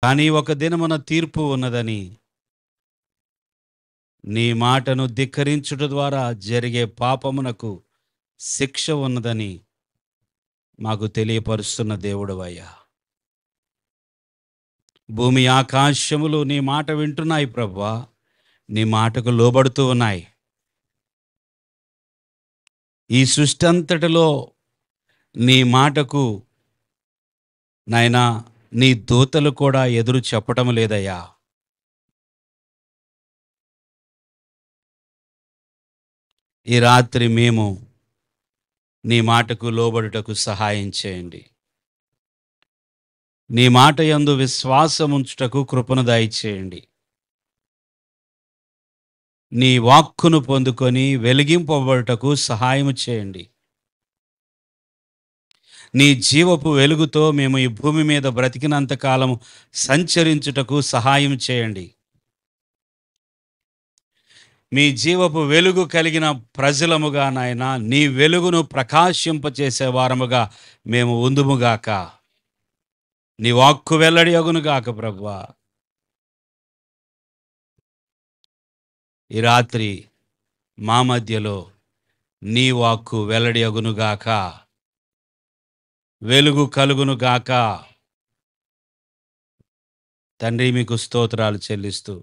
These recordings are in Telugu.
కానీ ఒక దినమున తీర్పు ఉన్నదని, నీ మాటను ధిక్కరించుట ద్వారా జరిగే పాపమునకు శిక్ష ఉన్నదని మాకు తెలియపరుస్తున్న దేవుడవయ్యా. భూమి ఆకాశములు నీ మాట వింటున్నాయి ప్రభువా, నీ మాటకు లోబడుతూ ఉన్నాయి. ఈ సృష్టి అంతటిలో నీ మాటకు నాయనా నీ దూతలు కూడా ఎదురు చెప్పటం లేదయ్యా. ఈ రాత్రి మేము నీ మాటకు లోబడుటకు సహాయం చేయండి. నీ మాట యందు విశ్వాసముంచుటకు కృపను దయచేయండి. నీ వాక్కును పొందుకొని వెలిగింపబడుటకు సహాయము చేయండి. నీ జీవపు వెలుగుతో మేము ఈ భూమి మీద బ్రతికినంత కాలం సంచరించుటకు సహాయం చేయండి. మీ జీవపు వెలుగు కలిగిన ప్రజలముగా నాయనా, నీ వెలుగును ప్రకాశింపచేసే వారముగా మేము ఉందుముగాక. నీ వాక్కు వెల్లడి అగునుగాక ప్రభువా. ఈ రాత్రి మా మధ్యలో నీ వాక్కు వెల్లడి అగునుగాక, వెలుగు కలుగునుగాక. తండ్రి, మీకు స్తోత్రాలు చెల్లిస్తూ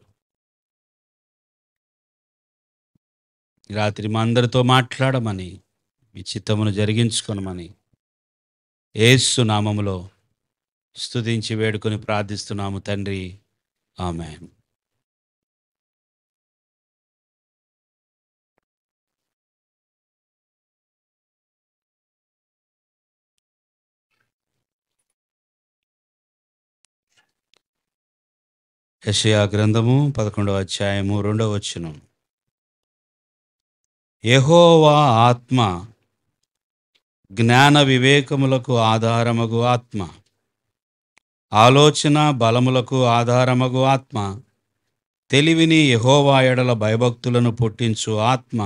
ఈ రాత్రి మా అందరితో మాట్లాడమని, మీ చిత్తమును జరిగించుకొనమని యేసు నామములో స్తుతించి వేడుకొని ప్రార్థిస్తున్నాము తండ్రి, ఆమేన్. యెషయా గ్రంథము 11వ అధ్యాయము 2వ వచనం. యెహోవా ఆత్మ జ్ఞాన వివేకములకు ఆధారమగు ఆత్మ, ఆలోచన బలములకు ఆధారమగు ఆత్మ, తెలివిని యెహోవా ఎడల భయభక్తులను పుట్టించు ఆత్మ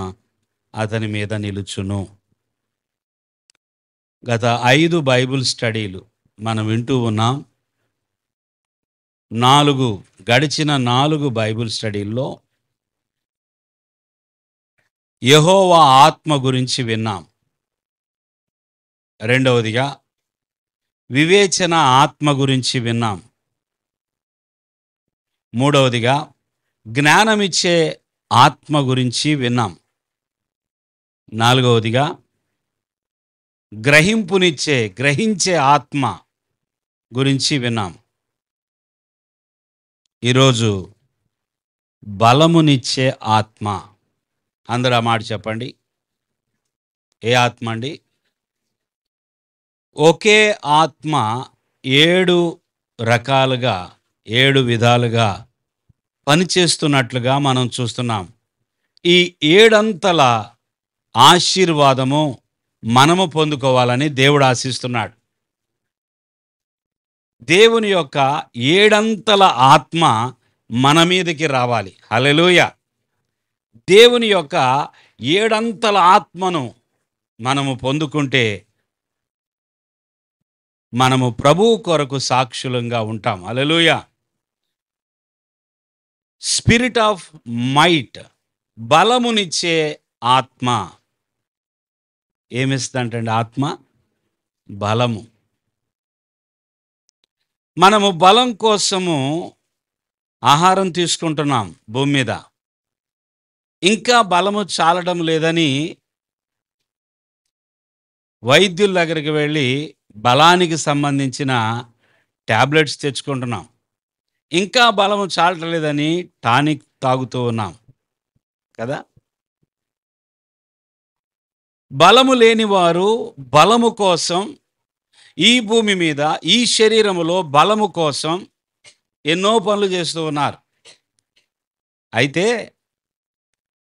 అతని మీద నిలుచును. గత 5 బైబిల్ స్టడీలు మనం వింటూ ఉన్నాం. గడిచిన 4 బైబిల్ స్టడీల్లో యెహోవా ఆత్మ గురించి విన్నాం. రెండవదిగా వివేచన ఆత్మ గురించి విన్నాం. మూడవదిగా జ్ఞానమిచ్చే ఆత్మ గురించి విన్నాం. నాలుగవదిగా గ్రహించే ఆత్మ గురించి విన్నాం. ఈరోజు బలమునిచ్చే ఆత్మ. అందరూ ఆ మాట చెప్పండి. ఏ ఆత్మ అండి? ఒకే ఆత్మ 7 రకాలుగా 7 విధాలుగా పనిచేస్తున్నట్లుగా మనం చూస్తున్నాం. ఈ 7 అంతల ఆశీర్వాదము మనము పొందుకోవాలని దేవుడు ఆశిస్తున్నాడు. దేవుని యొక్క 7 అంతల ఆత్మ మన మీదకి రావాలి. హల్లెలూయా. దేవుని యొక్క 7 అంతల ఆత్మను మనము పొందుకుంటే మనము ప్రభువు కొరకు సాక్షులంగా ఉంటాం. హల్లెలూయా. స్పిరిట్ ఆఫ్ మైట్, బలమునిచ్చే ఆత్మ. ఏమిస్తుందంటండి ఆత్మ? బలము. మనము బలం కోసము ఆహారం తీసుకుంటున్నాం భూమి మీద. ఇంకా బలము చాలడం లేదని వైద్యుల దగ్గరికి వెళ్ళి బలానికి సంబంధించిన టాబ్లెట్స్ తెచ్చుకుంటున్నాం. ఇంకా బలము చాలటం లేదని టానిక్ తాగుతూ ఉన్నాం కదా. బలము లేని వారు బలము కోసం ఈ భూమి మీద, ఈ శరీరములో బలము కోసం ఎన్నో పనులు చేస్తూ ఉన్నారు. అయితే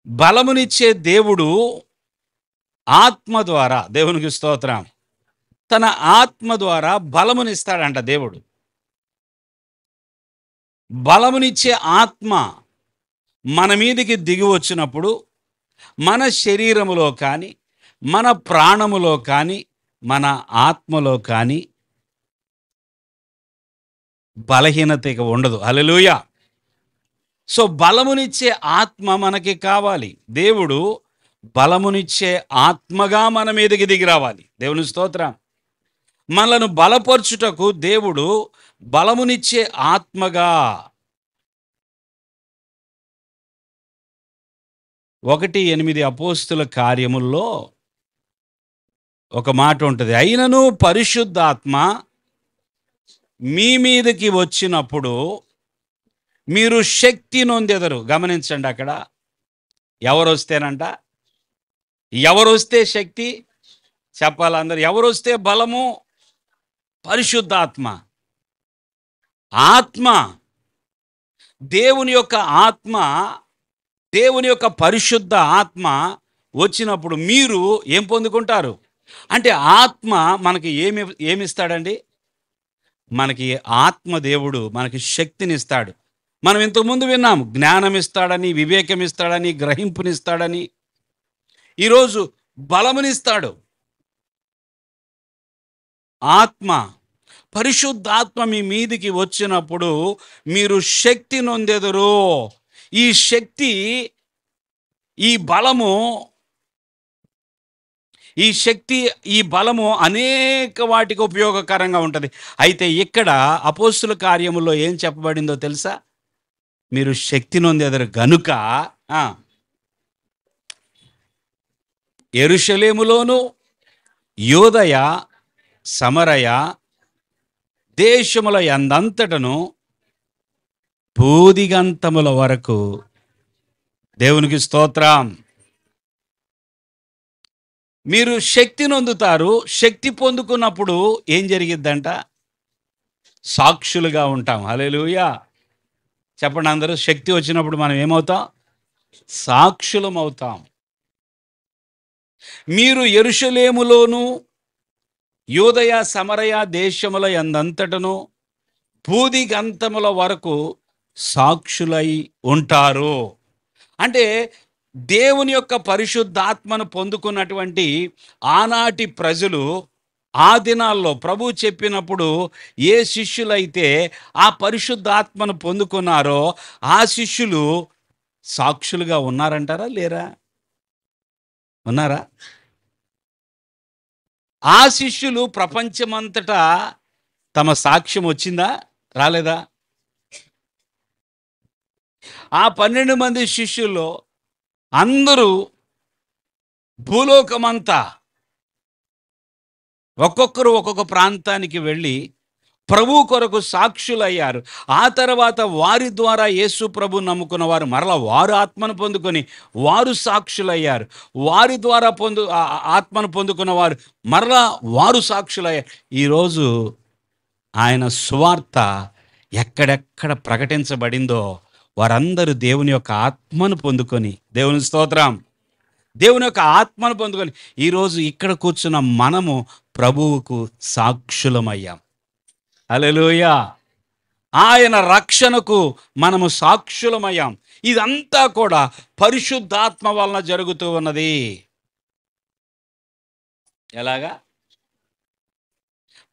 బలమునిచ్చే దేవుడు ఆత్మ ద్వారా, దేవునికి స్తోత్రం, తన ఆత్మ ద్వారా బలమునిస్తాడంట దేవుడు. బలమునిచ్చే ఆత్మ మన మీదికి దిగి వచ్చినప్పుడు మన శరీరములో కానీ, మన ప్రాణములో కానీ, మన ఆత్మలో కానీ బలహీనత ఇక ఉండదు. హల్లెలూయా! సో, బలమునిచ్చే ఆత్మ మనకి కావాలి. దేవుడు బలమునిచ్చే ఆత్మగా మన మీదకి దిగి రావాలి. దేవుని స్తోత్రం. మనలను బలపరచుటకు దేవుడు బలమునిచ్చే ఆత్మగా 1:8 అపోస్తుల కార్యముల్లో ఒక మాట ఉంటది. అయినను పరిశుద్ధాత్మ మీ మీదకి వచ్చినప్పుడు మీరు శక్తి నొందెదరు. గమనించండి అక్కడ. ఎవరొస్తేనంట? ఎవరొస్తే శక్తి? చెప్పాలందరూ. ఎవరొస్తే బలము? పరిశుద్ధాత్మ. ఆత్మ, దేవుని యొక్క ఆత్మ, దేవుని యొక్క పరిశుద్ధ ఆత్మ వచ్చినప్పుడు మీరు ఏం పొందుకుంటారు? అంటే ఆత్మ మనకి ఏమిస్తాడండి? మనకి ఆత్మ దేవుడు మనకి శక్తినిస్తాడు. మనం ఇంతకుముందు విన్నాం, జ్ఞానం ఇస్తాడని, వివేకం ఇస్తాడని, గ్రహింపునిస్తాడని. ఈరోజు బలమునిస్తాడు. ఆత్మ, పరిశుద్ధాత్మ మీ మీదికి వచ్చినప్పుడు మీరు శక్తి నొందెదరు. ఈ శక్తి, ఈ బలము, ఈ బలము అనేక వాటికి ఉపయోగకరంగా ఉంటుంది. అయితే ఇక్కడ అపోస్తుల కార్యములో ఏం చెప్పబడిందో తెలుసా? మీరు శక్తి నొందెదరు గనుక యెరూషలేములోను, యూదయ, సమరయ దేశముల యందంతటను భూదిగంతముల వరకు. దేవునికి స్తోత్రం. మీరు శక్తి నొందుతారు. శక్తి పొందుకున్నప్పుడు ఏం జరిగిద్దంట? సాక్షులుగా ఉంటాం. హల్లెలూయా! చెప్పండి అందరూ. శక్తి వచ్చినప్పుడు మనం ఏమవుతాం? సాక్షులం అవుతాం. మీరు యెరూషలేములోను, యూదయ, సమరయ దేశముల యందంతటను భూదిగంతముల వరకు సాక్షులై ఉంటారు. అంటే దేవుని యొక్క పరిశుద్ధాత్మను పొందుకున్నటువంటి ఆనాటి ప్రజలు ఆ దినాల్లో ప్రభు చెప్పినప్పుడు ఏ శిష్యులైతే ఆ పరిశుద్ధాత్మను పొందుకున్నారో ఆ శిష్యులు సాక్షులుగా ఉన్నారంటారా? లేరా? ఉన్నారా? ఆ శిష్యులు ప్రపంచమంతటా తమ సాక్ష్యం వచ్చిందా? రాలేదా? ఆ 12 మంది శిష్యుల్లో అందరూ భూలోకమంతా ఒక్కొక్కరు ఒక్కొక్క ప్రాంతానికి వెళ్ళి ప్రభు కొరకు సాక్షులయ్యారు. ఆ తర్వాత వారి ద్వారా యేసు ప్రభు నమ్ముకున్న వారు మరలా వారు ఆత్మను పొందుకొని వారు సాక్షులయ్యారు. వారి ద్వారా ఆత్మను పొందుకున్న వారు మరలా వారు సాక్షులయ్యారు. ఈరోజు ఆయన సువార్త ఎక్కడెక్కడ ప్రకటించబడిందో వారందరూ దేవుని యొక్క ఆత్మను పొందుకొని, దేవుని స్తోత్రం, దేవుని యొక్క ఆత్మను పొందుకొని ఈరోజు ఇక్కడ కూర్చున్న మనము ప్రభువుకు సాక్షులమయ్యాం. హల్లెలూయా! ఆయన రక్షణకు మనము సాక్షులమయ్యాం. ఇదంతా కూడా పరిశుద్ధాత్మ వలన జరుగుతూ ఉన్నది. ఎలాగా?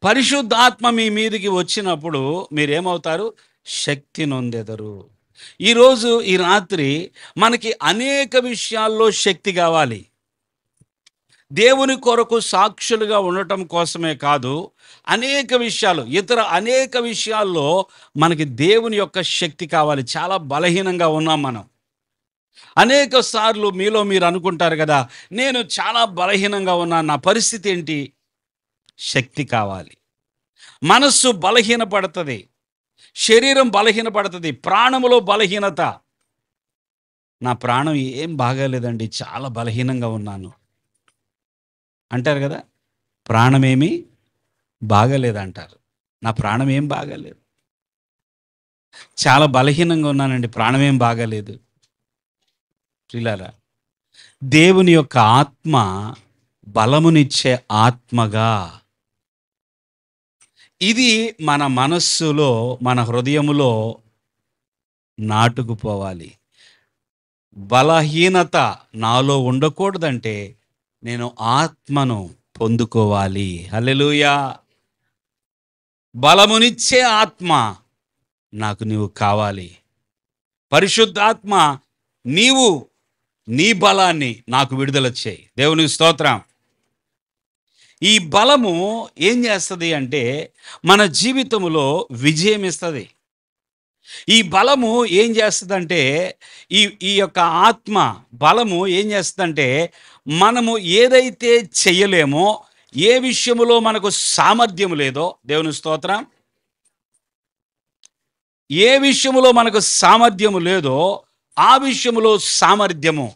పరిశుద్ధాత్మ మీ మీదికి వచ్చినప్పుడు మీరేమవుతారు? శక్తి నొందెదరు. ఈరోజు ఈ రాత్రి మనకి అనేక విషయాల్లో శక్తి కావాలి. దేవుని కొరకు సాక్షులుగా ఉండటం కోసమే కాదు, అనేక విషయాలు, అనేక విషయాల్లో మనకి దేవుని యొక్క శక్తి కావాలి. చాలా బలహీనంగా ఉన్నాం మనం. అనేక సార్లు మీలో మీరు అనుకుంటారు కదా, నేను చాలా బలహీనంగా ఉన్నాను, నా పరిస్థితి ఏంటి? శక్తి కావాలి. మనస్సు బలహీనపడుతుంది, శరీరం బలహీనపడుతుంది, ప్రాణములో బలహీనత. నా ప్రాణం ఏం బాగాలేదండి, చాలా బలహీనంగా ఉన్నాను అంటారు కదా. ప్రాణమేమి బాగాలేదంటారు. నా ప్రాణం ఏం బాగాలేదు, చాలా బలహీనంగా ఉన్నానండి, ప్రాణమేం బాగాలేదు. ప్రియులారా, దేవుని యొక్క ఆత్మ బలమునిచ్చే ఆత్మగా ఇది మన మనస్సులో, మన హృదయములో నాటుకుపోవాలి. బలహీనత నాలో ఉండకూడదంటే నేను ఆత్మను పొందుకోవాలి. హల్లెలూయా! బలమునిచ్చే ఆత్మ, నాకు నీవు కావాలి. పరిశుద్ధాత్మ, నీవు నీ బలాన్ని నాకు విడుదల చేయి. దేవునికి స్తోత్రం. ఈ బలము ఏం చేస్తుంది అంటే మన జీవితంలో విజయం ఇస్తుంది. ఈ బలము ఏం చేస్తుందంటే ఈ ఈ యొక్క ఆత్మ బలము ఏం చేస్తుందంటే మనము ఏదైతే చెయ్యలేమో, ఏ విషయములో మనకు సామర్థ్యం లేదో, దేవుని స్తోత్రం, ఏ విషయములో మనకు సామర్థ్యము లేదో ఆ విషయములో సామర్థ్యము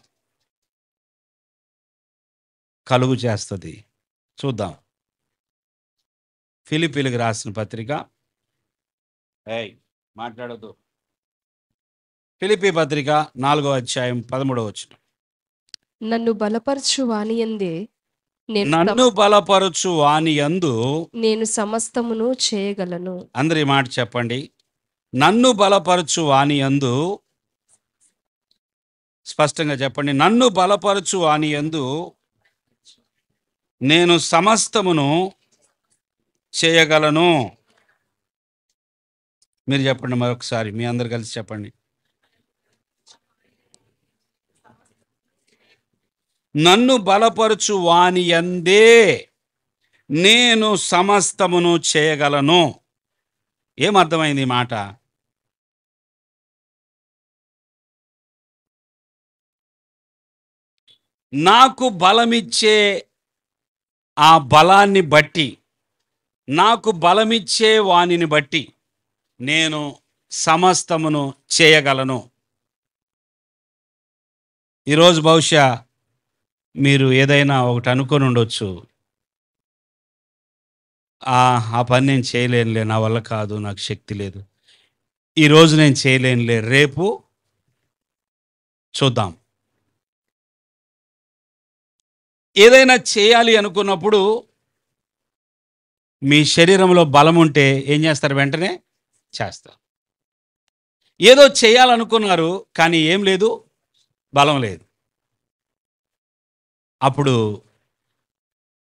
కలుగు చేస్తుంది. చూద్దాం. ఫిలిప్పీలకు రాసిన పత్రిక, మాట్లాడద్దు, ఫిలిప్పీ పత్రిక 4వ అధ్యాయం 13వ వచనం. నన్ను బలపరచు వానియందే నన్ను బలపరచు వాని యందు నేను సమస్తమును చేయగలను. అందరి మాట చెప్పండి. నన్ను బలపరచు వాని యందు, స్పష్టంగా చెప్పండి. నన్ను బలపరచు వాని యందు నేను సమస్తమును చేయగలను. మీరు చెప్పండి మరొకసారి, మీ అందరు కలిసి చెప్పండి. నన్ను బలపరచు వాని యందే నేను సమస్తమును చేయగలను. ఏమర్థమైంది ఈ మాట? నాకు బలమిచ్చే ఆ బలాన్ని బట్టి, నాకు బలమిచ్చే వానిని బట్టి నేను సమస్తమును చేయగలను. ఈరోజు బహుశా మీరు ఏదైనా ఒకటి అనుకొని ఉండొచ్చు, ఆ పని నేను చేయలేనులే, నా వల్ల కాదు, నాకు శక్తి లేదు, ఈరోజు నేను చేయలేనులే, రేపు చూద్దాం. ఏదైనా చేయాలి అనుకున్నప్పుడు మీ శరీరంలో బలం ఉంటే ఏం చేస్తారు? వెంటనే చేస్తారు. ఏదో చేయాలనుకున్నారు కానీ ఏం లేదు, బలం లేదు. అప్పుడు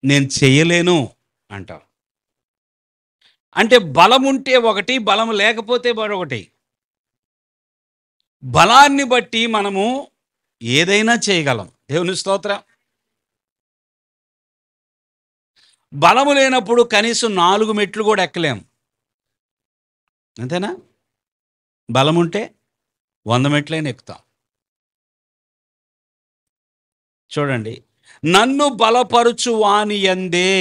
నేను చేయలేను అంటాం. అంటే బలం ఉంటే ఒకటి, బలం లేకపోతే మరొకటి. బలాన్ని బట్టి మనము ఏదైనా చేయగలం. దేవుని స్తోత్రం. బలము లేనప్పుడు కనీసం 4 మెట్లు కూడా ఎక్కలేం. అంతేనా? బలం ఉంటే 100 మెట్లైనా ఎక్కుతాం. చూడండి, నన్ను బలపరుచు వాని యందే,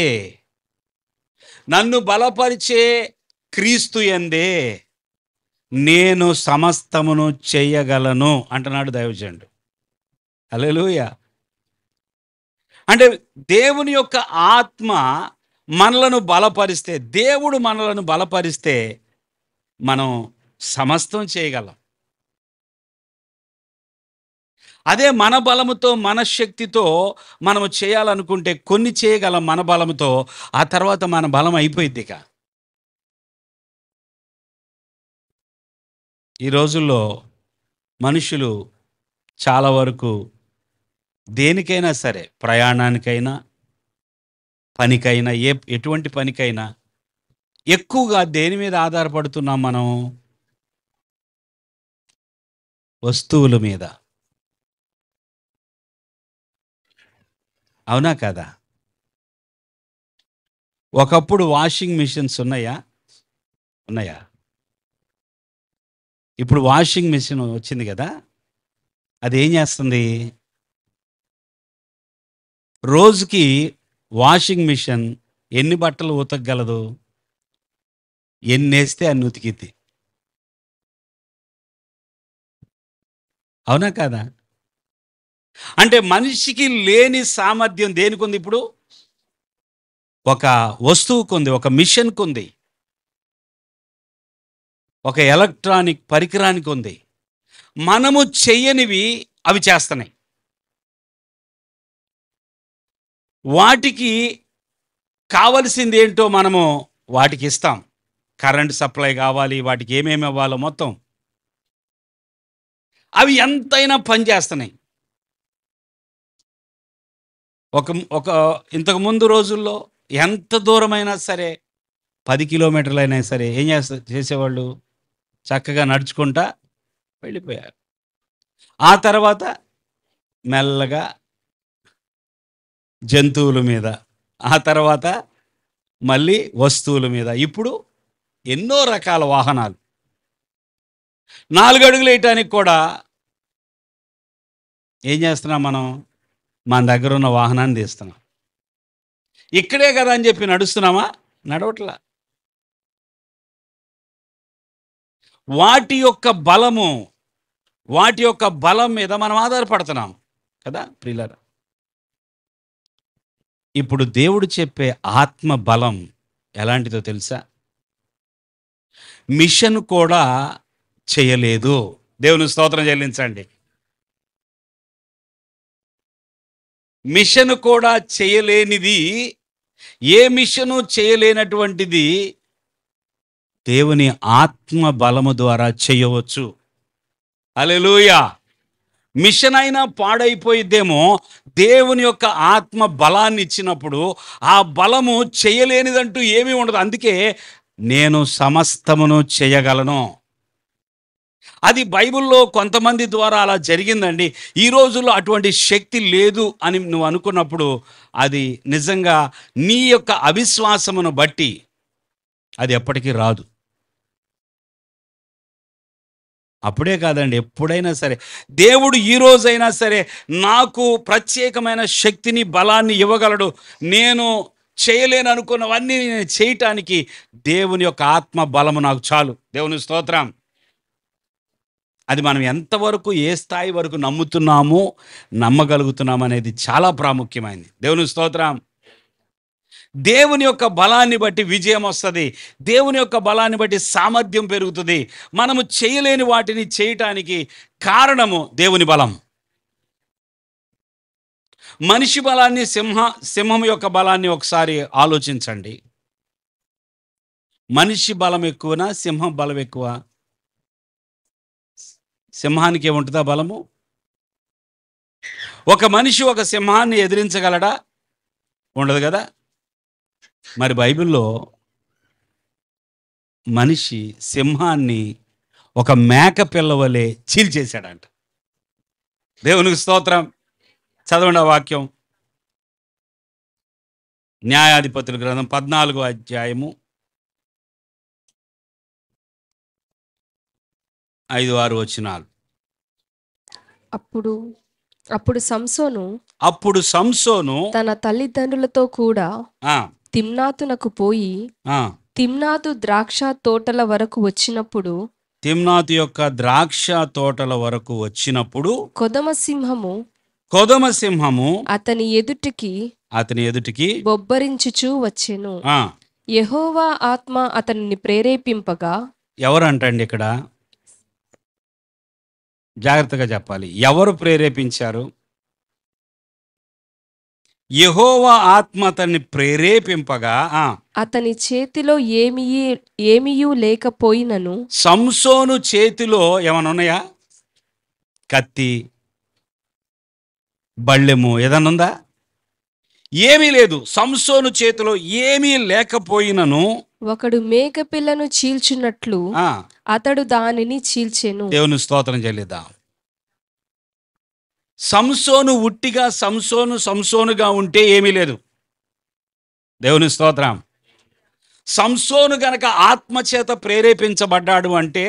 నన్ను బలపరిచే క్రీస్తు యందే నేను సమస్తమును చేయగలను అంటున్నాడు దైవజనుడు. హల్లెలూయా. అంటే దేవుని యొక్క ఆత్మ మనలను బలపరిస్తే, దేవుడు మనలను బలపరిస్తే మనం సమస్తం చేయగలం. అదే మన బలముతో, మన శక్తితో మనము చేయాలనుకుంటే కొన్ని చేయగలం మన బలముతో, ఆ తర్వాత మన బలం అయిపోయింది. ఇక ఈ రోజుల్లో మనుషులు చాలా వరకు దేనికైనా సరే, ప్రయాణానికైనా, పనికైనా, ఎటువంటి పనికైనా ఎక్కువగా దేని మీద ఆధారపడుతున్నాం మనం? వస్తువుల మీద. అవునా కదా? ఒకప్పుడు వాషింగ్ మిషన్స్ ఉన్నాయా? ఇప్పుడు వాషింగ్ మిషన్ వచ్చింది కదా, అది ఏం చేస్తుంది? రోజుకి వాషింగ్ మిషన్ ఎన్ని బట్టలు ఉతకగలదు? ఎన్ని వేస్తే అన్ని ఉతికిద్ది. అవునా కదా? అంటే మనిషికి లేని సామర్థ్యం దేనికి ఉంది? ఇప్పుడు ఒక వస్తువుకు ఉంది, ఒక మిషన్కు ఉంది, ఒక ఎలక్ట్రానిక్ పరికరానికి ఉంది. మనము చెయ్యనివి అవి చేస్తున్నాయి. వాటికి కావలసింది ఏంటో మనము వాటికి ఇస్తాం. కరెంట్ సప్లై కావాలి, వాటికి ఏమేమి ఇవ్వాలో మొత్తం అవి ఎంతైనా పనిచేస్తున్నాయి. ఒక ఇంతకు ముందు రోజుల్లో ఎంత దూరమైనా సరే, 10 కిలోమీటర్లు అయినా సరే ఏం చేసేవాళ్ళు? చక్కగా నడుచుకుంటా వెళ్ళిపోయారు. ఆ తర్వాత మెల్లగా జంతువుల మీద, ఆ తర్వాత మళ్ళీ వస్తువుల మీద, ఇప్పుడు ఎన్నో రకాల వాహనాలు. 4 అడుగులు వేయటానికి కూడా ఏం చేస్తున్నాం మనం? మన దగ్గర ఉన్న వాహనాన్ని తీస్తున్నాం. ఇక్కడే కదా అని చెప్పి నడుస్తున్నామా? నడవట్లా. వాటి యొక్క బలము, వాటి యొక్క బలం మీద మనం ఆధారపడుతున్నాం కదా ప్రియులారా. ఇప్పుడు దేవుడు చెప్పే ఆత్మ బలం ఎలాంటిదో తెలుసా? మిషన్ కూడా చేయలేదు. దేవుని స్తోత్రం చెల్లించండి. మిషన్ కూడా చేయలేనిది, ఏ మిషను చేయలేనటువంటిది దేవుని ఆత్మ బలము ద్వారా చేయవచ్చు. హల్లెలూయా. మిషన్ అయినా పాడైపోయిద్దేమో, దేవుని యొక్క ఆత్మ బలాన్ని ఇచ్చినప్పుడు ఆ బలము చేయలేనిదంటూ ఏమీ ఉండదు. అందుకే నేను సమస్తమును చేయగలను. అది బైబిల్లో కొంతమంది ద్వారా అలా జరిగిందండి. ఈ రోజుల్లో అటువంటి శక్తి లేదు అని నువ్వు అనుకున్నప్పుడు అది నిజంగా నీ యొక్క అవిశ్వాసమును బట్టి అది ఎప్పటికీ రాదు. అప్పుడే కాదండి, ఎప్పుడైనా సరే దేవుడు ఈ రోజైనా సరే నాకు ప్రత్యేకమైన శక్తిని బలాన్ని ఇవ్వగలడు. నేను చేయలేను అనుకున్నవన్నీ నేను చేయటానికి దేవుని యొక్క ఆత్మ బలము నాకు చాలు. దేవుని స్తోత్రం. అది మనం ఎంతవరకు, ఏ స్థాయి వరకు నమ్ముతున్నామో, నమ్మగలుగుతున్నాం అనేది చాలా ప్రాముఖ్యమైనది. దేవుని స్తోత్రం. దేవుని యొక్క బలాన్ని బట్టి విజయం వస్తుంది. దేవుని యొక్క బలాన్ని బట్టి సామర్థ్యం పెరుగుతుంది. మనము చేయలేని వాటిని చేయటానికి కారణము దేవుని బలం. మనిషి బలాన్ని, సింహం యొక్క బలాన్ని ఒకసారి ఆలోచించండి. మనిషి బలం ఎక్కువనా, సింహం బలం ఎక్కువ? సింహానికి ఏముంటుందా బలము? ఒక మనిషి ఒక సింహాన్ని ఎదిరించగలడా? ఉండదు కదా. మరి బైబిల్లో మనిషి సింహాన్ని ఒక మేక పిల్ల వలె చీల్చేశాడంట. దేవునికి స్తోత్రం. చదవండి ఆ వాక్యం. న్యాయాధిపతుల గ్రంథం 14వ అధ్యాయము 5-6 వచనాలు. అప్పుడు సంసోను తన తల్లిదండ్రులతో కూడా ఆ, తిమ్నాతునకు పోయి ఆ, తిమ్నాతు ద్రాక్ష తోటల వరకు వచ్చినప్పుడు తిమ్నాతు యొక్క ద్రాక్ష తోటల వరకు వచ్చినప్పుడు కొదమ సింహము అతని ఎదుటికి బొబ్బరించుచూ వచ్చెను. ఆ, యెహోవా ఆత్మ అతనిని ప్రేరేపింపగా. ఎవరంటండి ఇక్కడ? జాగ్రత్తగా చెప్పాలి. ఎవరు ప్రేరేపించారు? యెహోవా ఆత్మ అతన్ని ప్రేరేపింపగా అతని చేతిలో ఏమీయూ లేకపోయినను. సంసోను చేతిలో ఏమైనా ఉన్నాయా? కత్తి, బళ్ళెము ఏదన్నా ఉందా? ఏమీ లేదు. సంసోను చేతిలో ఏమీ లేకపోయినను ఒకడు మేకపిల్లను చీల్చున్నట్లు అతడు దానిని చీల్చెను. దేవుని స్తోత్రం చెల్లిద్దాం. సంసోను ఉట్టిగా సంసోనుగా ఉంటే ఏమీ లేదు. దేవుని స్తోత్రం. సంసోను గనక ఆత్మచేత ప్రేరేపించబడ్డాడు అంటే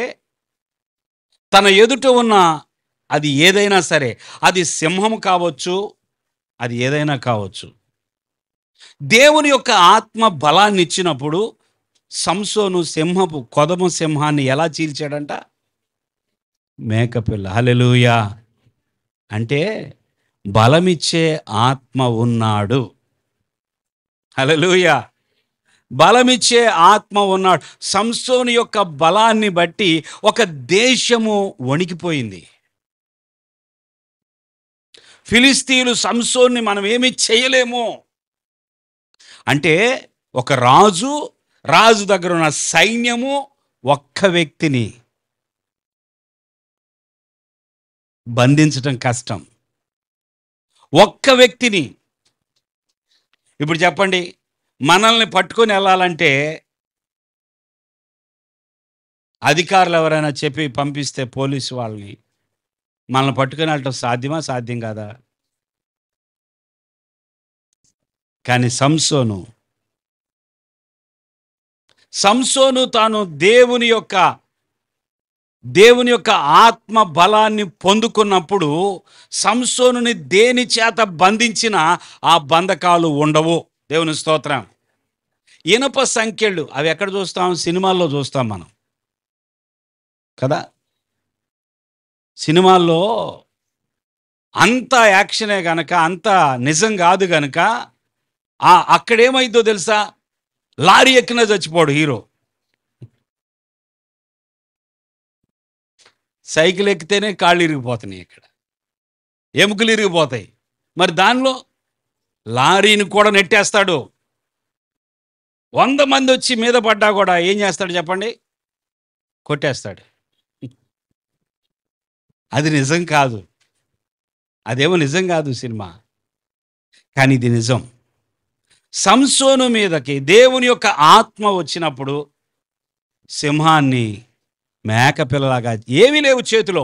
తన ఎదుట ఉన్న అది ఏదైనా సరే, అది సింహం కావచ్చు, అది ఏదైనా కావచ్చు, దేవుని యొక్క ఆత్మ బలాన్ని ఇచ్చినప్పుడు సంసోను కొదమ సింహాన్ని ఎలా చీల్చాడంట? మేకపిల్ల. హల్లెలూయా. అంటే బలమిచ్చే ఆత్మ ఉన్నాడు. హల్లెలూయా. బలమిచ్చే ఆత్మ ఉన్నాడు. సంసోను యొక్క బలాన్ని బట్టి ఒక దేశము వణికిపోయింది. ఫిలిస్తీయులు సంసోన్ని మనం ఏమీ చేయలేము అంటే ఒక రాజు దగ్గర ఉన్న సైన్యము ఒక్క వ్యక్తిని బంధించటం కష్టం. ఒక్క వ్యక్తిని. ఇప్పుడు చెప్పండి, మనల్ని పట్టుకొని వెళ్ళాలంటే అధికారులు ఎవరైనా చెప్పి పంపిస్తే పోలీసు వాళ్ళని మనల్ని పట్టుకుని వెళ్ళటం సాధ్యమా? సాధ్యం కాదా? కానీ సంసోను తాను దేవుని యొక్క ఆత్మ బలాన్ని పొందుకున్నప్పుడు సంసోనుని దేని చేత బంధించిన ఆ బంధకాలు ఉండవు. దేవుని స్తోత్రం. ఇనుప సంకెళ్ళు అవి ఎక్కడ చూస్తాం? సినిమాల్లో చూస్తాం మనం కదా. సినిమాల్లో అంత యాక్షనే గనక, అంత నిజం కాదు గనక అక్కడేమైందో తెలుసా? లారీ ఎక్కినా చచ్చిపోడు హీరో. సైకిల్ ఎక్కితేనే కాళ్ళు ఇరిగిపోతున్నాయి, ఇక్కడ ఎముకలు ఇరిగిపోతాయి. మరి దానిలో లారీని కూడా నెట్టేస్తాడు. 100 మంది వచ్చి మీద పడ్డా కూడా ఏం చేస్తాడు చెప్పండి? కొట్టేస్తాడు. అది నిజం కాదు, అదేమో నిజం కాదు సినిమా, కానీ ఇది నిజం. సంసోను మీదకి దేవుని యొక్క ఆత్మ వచ్చినప్పుడు సింహాన్ని మేకపిల్లలాగా ఏమీ లేవు చేతిలో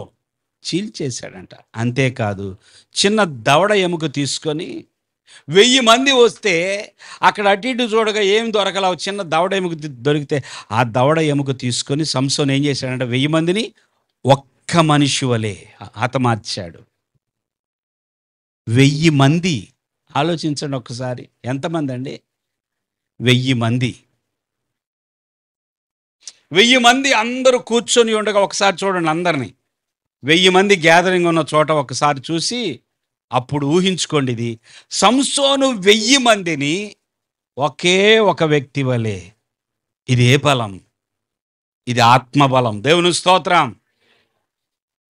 చీల్చేశాడంట. అంతేకాదు, చిన్న దవడ ఎముక తీసుకొని 1000 మంది వస్తే అక్కడ అటు ఇటు చూడగా ఏం దొరకలా, చిన్న దవడ ఎముక దొరికితే ఆ దవడ ఎముక తీసుకొని సంసోను ఏం చేశాడంటే 1000 మందిని ఒక్క మనిషి వలె హతమార్చాడు. 1000 మంది. ఆలోచించండి ఒక్కసారి, ఎంతమంది అండి? 1000 మంది. 1000 మంది అందరూ కూర్చొని ఉండగా ఒకసారి చూడండి, అందరినీ 1000 మంది గ్యాదరింగ్ ఉన్న చోట ఒకసారి చూసి అప్పుడు ఊహించుకోండి. ఇది సంసోను 1000 మందిని ఒకే ఒక వ్యక్తి వలె. ఇది ఏ బలం? ఇది ఆత్మబలం. దేవుని స్తోత్రం.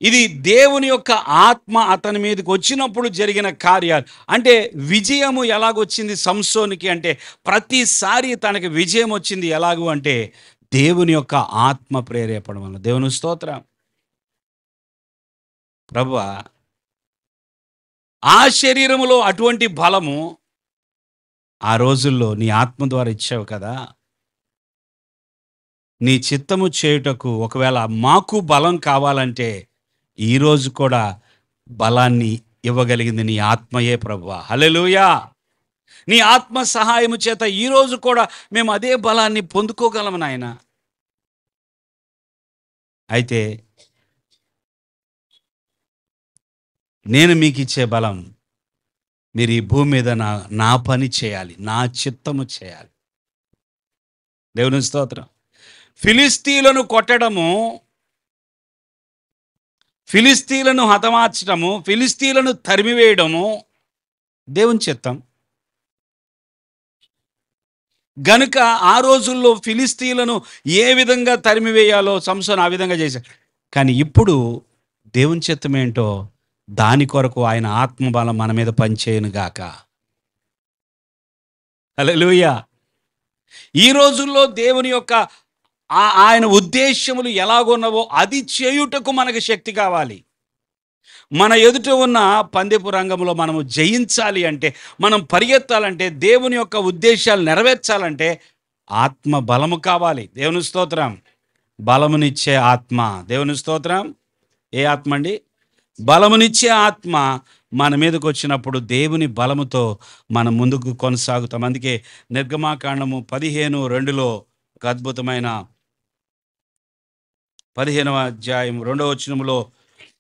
ఇది దేవుని యొక్క ఆత్మ అతని మీదకి వచ్చినప్పుడు జరిగిన కార్యాలు. అంటే విజయము ఎలాగొచ్చింది సంసోనికి అంటే, ప్రతిసారి తనకి విజయం వచ్చింది ఎలాగూ అంటే దేవుని యొక్క ఆత్మ ప్రేరేపణ వల్ల. దేవుని స్తోత్రం. ప్రభువా, ఆ శరీరములో అటువంటి బలము ఆ రోజుల్లో నీ ఆత్మ ద్వారా ఇచ్చావు కదా. నీ చిత్తము చేయుటకు ఒకవేళ మాకు బలం కావాలంటే ఈరోజు కూడా బలాన్ని ఇవ్వగలిగింది నీ ఆత్మయే ప్రభువా. హల్లెలూయా. నీ ఆత్మ సహాయము చేత ఈరోజు కూడా మేము అదే బలాన్ని పొందుకోగలము నాయన. అయితే నేను మీకు ఇచ్చే బలం, మీరు ఈ భూమి మీద నా పని చేయాలి, నా చిత్తము చేయాలి. దేవుని స్తోత్రం. ఫిలిస్తీయులను కొట్టడము, ఫిలిస్తీయులను హతమార్చడము, ఫిలిస్తీయులను తరిమివేయడము దేవుని చిత్తం గనుక ఆ రోజుల్లో ఫిలిస్తీయులను ఏ విధంగా తరిమివేయాలో సంసోను ఆ విధంగా చేశాడు. కానీ ఇప్పుడు దేవుని చిత్తం ఏంటో దాని కొరకు ఆయన ఆత్మబలం మన మీద పనిచేయను గాక. హల్లెలూయా. ఈ రోజుల్లో దేవుని యొక్క ఆయన ఉద్దేశ్యములు ఎలాగున్నవో అది చేయుటకు మనకు శక్తి కావాలి. మన ఎదుట ఉన్న పందెపు రంగంలో మనము జయించాలి అంటే, మనం పరిగెత్తాలంటే, దేవుని యొక్క ఉద్దేశాలు నెరవేర్చాలంటే ఆత్మ బలము కావాలి. దేవుని స్తోత్రం. బలమునిచ్చే ఆత్మ. దేవుని స్తోత్రం. ఏ ఆత్మ అండి? బలమునిచ్చే ఆత్మ మన మీదకి వచ్చినప్పుడు దేవుని బలముతో మనం ముందుకు కొనసాగుతాం. అందుకే నిర్గమాకాండము 15:2లో ఒక అద్భుతమైన 15వ అధ్యాయం 2వ వచనములో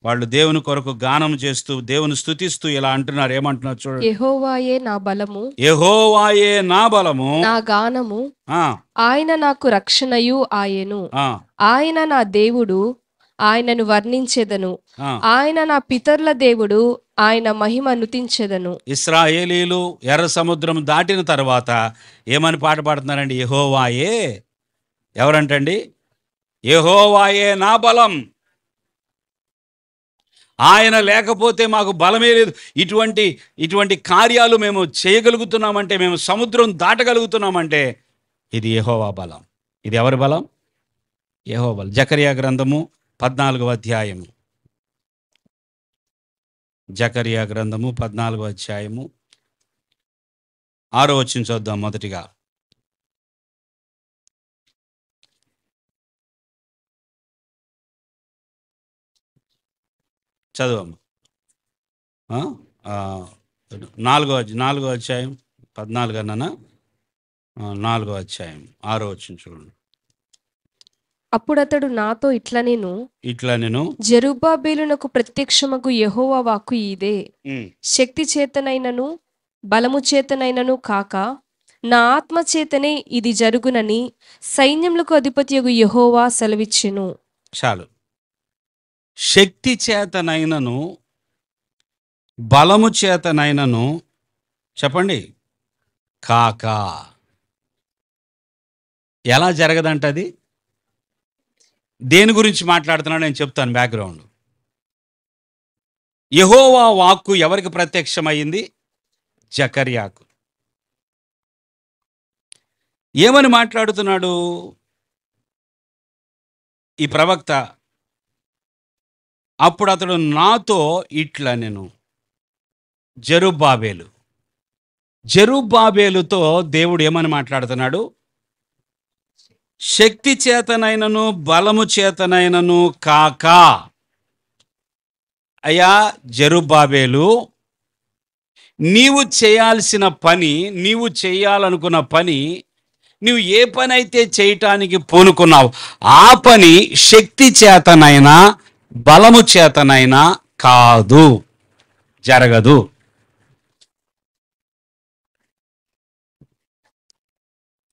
వాళ్ళు దేవుని కొరకు గానం చేస్తూ దేవుని స్తుతిస్తూ ఇలా అంటున్నారు. ఏమంటున్నారు చూడండి. యెహోవాయే నా బలము, యెహోవాయే నా బలము, నా గానము, ఆ ఆయన నాకు రక్షణయు ఆయెను. ఆ ఆయన నా దేవుడు, ఆయనను వర్ణించెదను. ఆ. ఆయన నా పితరుల దేవుడు, ఆయన మహిమ నుతించెదను. ఇశ్రాయేలీలు ఎర్ర సముద్రం దాటిన తర్వాత ఏమని పాట పాడుతున్నారండి? యెహోవాయే. ఎవరంటండి? యెహోవాయే నా బలం, ఆయన లేకపోతే మాకు బలమే లేదు. ఇటువంటి కార్యాలు మేము చేయగలుగుతున్నామంటే, మేము సముద్రం దాటగలుగుతున్నామంటే ఇది యెహోవా బలం. ఇది ఎవరి బలం? యెహోవా బలం. జకర్యా గ్రంథము 14వ అధ్యాయము. జకర్యా గ్రంథము 14వ అధ్యాయము 6వ వచనం చూద్దాం మొదటిగా. చదవమ్మా. ఆ? ఆ, నాలుగో అధ్యాయం 14 అన్నానా? 4వ అధ్యాయం 6వ వచనం చూడండి. అప్పుడతడు నాతో ఇట్లా నేను జెరుబ్బాబేలునకు ప్రత్యక్షమగు యెహోవా వాక్కు ఇదే, శక్తి చేతనైనను బలము చేతనైనను కాక నా ఆత్మ చేతనే ఇది జరుగునని సైన్యములకు అధిపతియగు యెహోవా సెలవిచ్చెను. చాలు. శక్తి చేతనైనను బలము చేతనైనను చెప్పండి కాక. ఎలా జరగదంటది? దేని గురించి మాట్లాడుతున్నాడు నేను చెప్తాను బ్యాక్గ్రౌండ్. యెహోవా వాక్కు ఎవరికి ప్రత్యక్షమైంది? జకర్యాకు. ఏమని మాట్లాడుతున్నాడు ఈ ప్రవక్త? అప్పుడు అతడు నాతో ఇట్లా నేను జెరుబ్బాబేలుతో దేవుడు ఏమని మాట్లాడుతున్నాడు? శక్తి చేతనైనను బలము చేతనైనను కాక. అయ్యా జెరుబ్బాబేలు, నీవు చేయాల్సిన పని, నీవు చేయాలనుకున్న పని, నువ్వు ఏ పని అయితే చేయటానికి పూనుకున్నావు ఆ పని శక్తి చేతనైనా బలము చేతనైనా కాదు, జరగదు.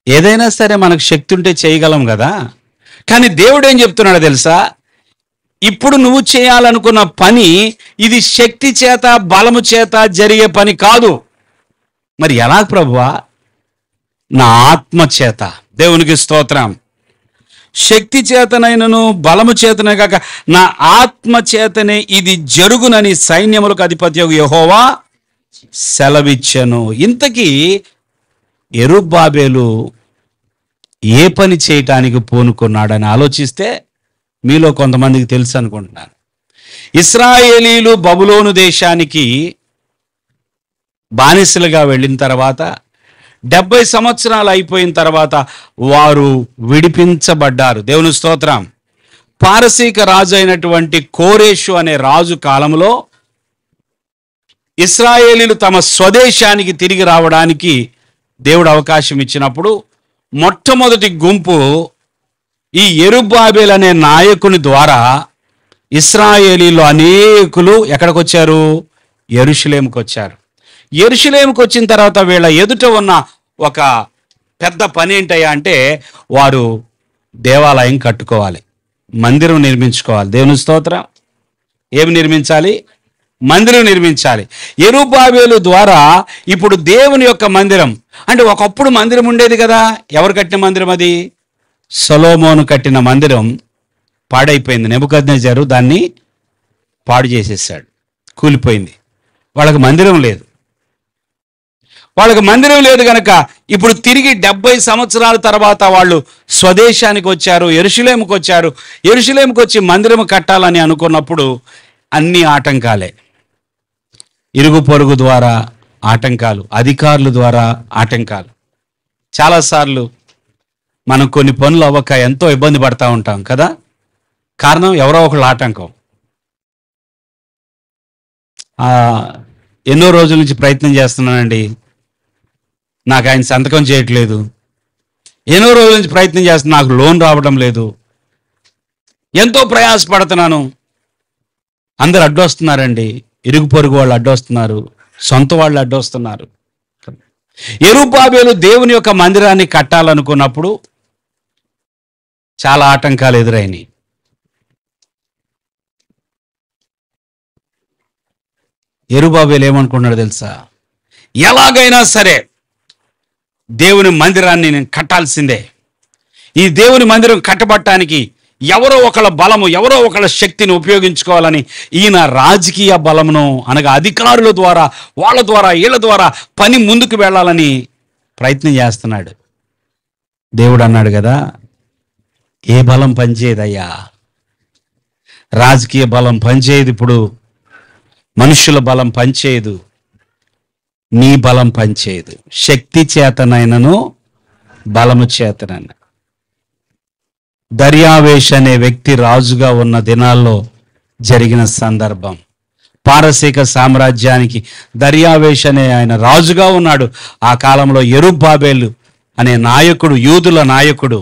ఏదైనా సరే మనకు శక్తి ఉంటే చేయగలం కదా. కానీ దేవుడు ఏం చెప్తున్నాడో తెలుసా? ఇప్పుడు నువ్వు చేయాలనుకున్న పని ఇది శక్తి చేత బలము చేత జరిగే పని కాదు. మరి ఎలా ప్రభువా? నా ఆత్మ చేత. దేవునికి స్తోత్రం. శక్తి చేతనైనను బలము చేతనే కాక నా ఆత్మ చేతనే ఇది జరుగునని సైన్యములకు అధిపత్యగు యెహోవా సెలవిచ్చెను. ఇంతకీ యెరుబ్బాబేలు ఏ పని చేయటానికి పూనుకున్నాడని ఆలోచిస్తే మీలో కొంతమందికి తెలుసు అనుకుంటున్నాను. ఇశ్రాయేలీలు బబులోను దేశానికి బానిసలుగా వెళ్ళిన తర్వాత 70 సంవత్సరాలు అయిపోయిన తర్వాత వారు విడిపించబడ్డారు. దేవుని స్తోత్రం. పారసీక రాజు అయినటువంటి కోరేషు అనే రాజు కాలంలో ఇశ్రాయేలీలు తమ స్వదేశానికి తిరిగి రావడానికి దేవుడు అవకాశం ఇచ్చినప్పుడు మొట్టమొదటి గుంపు ఈ యెరుబ్బాబేలు అనే నాయకుని ద్వారా ఇశ్రాయేలీలు అనేకులు ఎక్కడికి వచ్చారు? యెరూషలేముకు వచ్చారు. యెరూషలేముకు వచ్చిన తర్వాత వీళ్ళ ఎదుట ఉన్న ఒక పెద్ద పని ఏంటయ్యా అంటే వారు దేవాలయం కట్టుకోవాలి, మందిరం నిర్మించుకోవాలి. దేవుని స్తోత్రం. ఏమి నిర్మించాలి? మందిరం నిర్మించాలి. యెరుబ్బాబేలు ద్వారా ఇప్పుడు దేవుని యొక్క మందిరం, అంటే ఒకప్పుడు మందిరం ఉండేది కదా. ఎవరు కట్టిన మందిరం అది? సొలొమోను కట్టిన మందిరం పాడైపోయింది. నెబుకద్నెజరు దాన్ని పాడు చేసేసాడు, కూలిపోయింది. వాళ్ళకి మందిరం లేదు. కనుక ఇప్పుడు తిరిగి 70 సంవత్సరాల తర్వాత వాళ్ళు స్వదేశానికి వచ్చారు, యెరూషలేముకు వచ్చారు. యెరూషలేముకు వచ్చి మందిరం కట్టాలని అనుకున్నప్పుడు అన్ని ఆటంకాలే. ఇరుగు పొరుగు ద్వారా ఆటంకాలు, అధికారుల ద్వారా ఆటంకాలు. చాలాసార్లు మనం కొన్ని పనులు అవ్వక ఎంతో ఇబ్బంది పడతా ఉంటాం కదా. కారణం ఎవరో ఒకళ్ళు ఆటంకం. ఎన్నో రోజుల నుంచి ప్రయత్నం చేస్తున్నానండి, నాకు ఆయన సంతకం చేయట్లేదు. ఎన్నో రోజుల నుంచి ప్రయత్నం చేస్తున్నా, నాకు లోన్ రావడం లేదు. ఎంతో ప్రయాసపడుతున్నాను, అందరు అడ్డొస్తున్నారండి. ఇరుగు పొరుగు వాళ్ళు అడ్డొస్తున్నారు, సొంత వాళ్ళు అడ్డొస్తున్నారు. యెరుబ్బాబేలు దేవుని యొక్క మందిరాన్ని కట్టాలనుకున్నప్పుడు చాలా ఆటంకాలు ఎదురైనాయి. యెరుబ్బాబేలు ఏమనుకున్నాడు తెలుసా? ఎలాగైనా సరే దేవుని మందిరాన్ని నేను కట్టాల్సిందే. ఈ దేవుని మందిరం కట్టబట్టడానికి ఎవరో ఒకళ్ళ బలము, ఎవరో ఒకళ్ళ శక్తిని ఉపయోగించుకోవాలని ఈయన రాజకీయ బలమును, అనగా అధికారుల ద్వారా, వాళ్ళ ద్వారా, వీళ్ళ ద్వారా పని ముందుకు వెళ్ళాలని ప్రయత్నం చేస్తున్నాడు. దేవుడు అన్నాడు కదా, ఏ బలం పనిచేయదయ్యా, రాజకీయ బలం పనిచేయదు, ఇప్పుడు మనుషుల బలం పనిచేయదు, నీ బలం పనిచేయదు. శక్తి చేతనైనను బలము చేతనైన. దర్యావేష్ అనే వ్యక్తి రాజుగా ఉన్న దినాల్లో జరిగిన సందర్భం. పారసీక సామ్రాజ్యానికి దర్యావేష్ అనే ఆయన రాజుగా ఉన్నాడు. ఆ కాలంలో యెరుబ్బాబెలు అనే నాయకుడు, యూదుల నాయకుడు,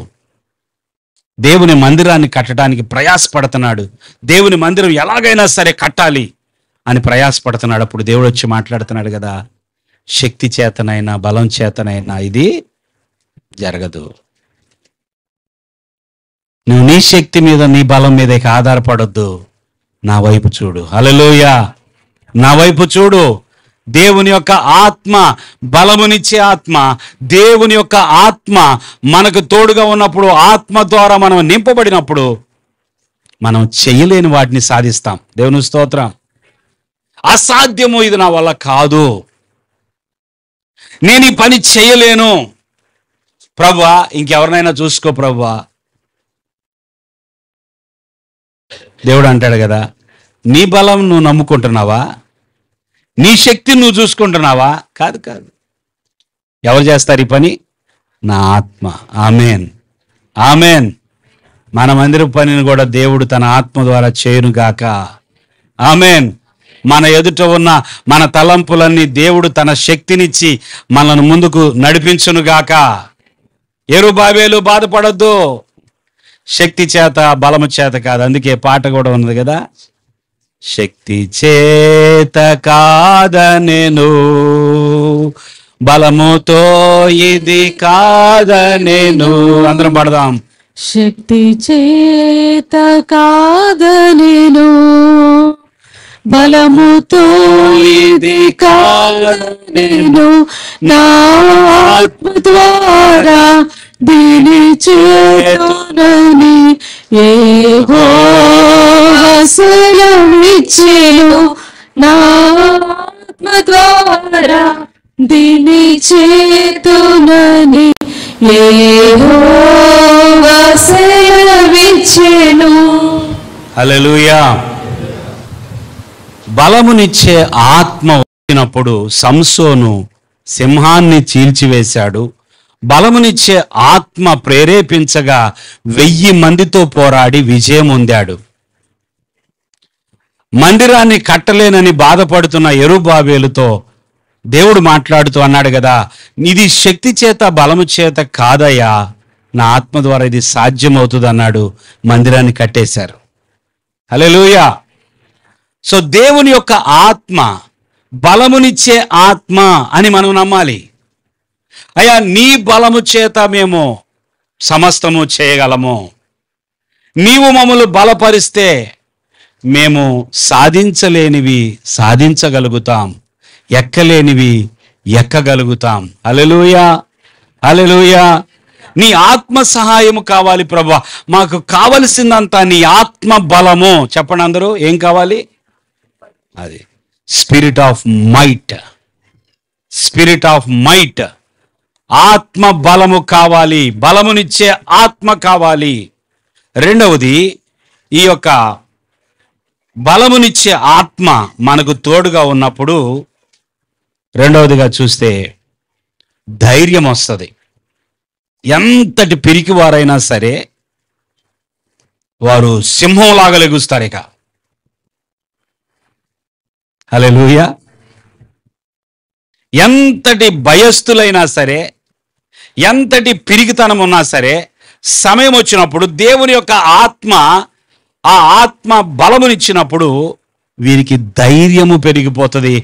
దేవుని మందిరాన్ని కట్టడానికి ప్రయాసపడుతున్నాడు. దేవుని మందిరం ఎలాగైనా సరే కట్టాలి అని ప్రయాసపడుతున్నాడు. అప్పుడు దేవుడు వచ్చి మాట్లాడుతున్నాడు కదా, శక్తి చేతనైనా బలం చేతనైనా ఇది జరగదు. నువ్వు నీ శక్తి మీద నీ బలం మీద ఇక ఆధారపడొద్దు, నా వైపు చూడు. హల్లెలూయా, నా వైపు చూడు. దేవుని యొక్క ఆత్మ, బలమునిచ్చే ఆత్మ, దేవుని యొక్క ఆత్మ మనకు తోడుగా ఉన్నప్పుడు, ఆత్మ ద్వారా మనం నింపబడినప్పుడు మనం చేయలేని వాటిని సాధిస్తాం. దేవుని స్తోత్రం. అసాధ్యము, ఇది నా వల్ల కాదు, నేను ఈ పని చేయలేను, ప్రభువా ఇంకెవరినైనా చూసుకో ప్రభువా. దేవుడు అంటాడు కదా, నీ బలం నువ్వు నమ్ముకుంటున్నావా, నీ శక్తిని నువ్వు చూసుకుంటున్నావా? కాదు కాదు. ఎవరు చేస్తారు ఈ పని? నా ఆత్మ. ఆమేన్, ఆమేన్. మన మందిర పనిని కూడా దేవుడు తన ఆత్మ ద్వారా చేయునుగాక. ఆమేన్. మన ఎదుట ఉన్న మన తలంపులన్నీ దేవుడు తన శక్తినిచ్చి మనల్ని ముందుకు నడిపించునుగాక. యెరుబ్బాబెలు బాధపడొద్దు, శక్తి చేత బలము చేత కాదు. అందుకే పాట కూడా ఉన్నది కదా, శక్తి చేత కాదనెను, బలముతో ఇది కాదనెను. అందరం పడదాం. శక్తి చేత కాదనెను, బలముతో ఇది కాదనెను, నా ఆత్మ ద్వారా దీని చేతునని యెహోవా సెలవిచ్చెను, నా ఆత్మ ద్వారా దీని చేతునని యెహోవా సెలవిచ్చెను. హల్లెలూయా. బలమునిచ్చే ఆత్మ వచ్చినప్పుడు సంసోను సింహాన్ని చీల్చివేశాడు. బలమునిచ్చే ఆత్మ ప్రేరేపించగా 1000 మందితో పోరాడి విజయం పొందాడు. మందిరాన్ని కట్టలేనని బాధపడుతున్న యెరుబ్బాబెలుతో దేవుడు మాట్లాడుతూ అన్నాడు కదా, ఇది శక్తి చేత బలము చేత కాదయ్యా, నా ఆత్మ ద్వారా ఇది సాధ్యమవుతుంది అన్నాడు. మందిరాన్ని కట్టేశారు. హల్లెలూయా. సో దేవుని యొక్క ఆత్మ బలమునిచ్చే ఆత్మ అని మనం నమ్మాలి. అయ్యా నీ బలము చేత మేము సమస్తము చేయగలము, నీవు మమ్మల్ని బలపరిస్తే మేము సాధించలేనివి సాధించగలుగుతాం, ఎక్కలేనివి ఎక్కగలుగుతాం. హల్లెలూయా, హల్లెలూయా. నీ ఆత్మ సహాయము కావాలి ప్రభువా, మాకు కావలసిందంతా నీ ఆత్మ బలము. చెప్పండి అందరూ, ఏం కావాలి? అది spirit of might, spirit of might. ఆత్మ బలము కావాలి, బలమునిచ్చే ఆత్మ కావాలి. రెండవది, ఈ యొక్క బలమునిచ్చే ఆత్మ మనకు తోడుగా ఉన్నప్పుడు రెండవదిగా చూస్తే ధైర్యం వస్తుంది. ఎంతటి పిరికివారైనా సరే వారు సింహంలాగా లెగుస్తారు. ఇక హల్లెలూయా. ఎంతటి భయస్థులైనా సరే, ఎంతటి పిరికితనం ఉన్నా సరే, సమయం వచ్చినప్పుడు దేవుని యొక్క ఆత్మ, ఆ ఆత్మ బలమునిచ్చినప్పుడు వీరికి ధైర్యము పెరిగిపోతుంది.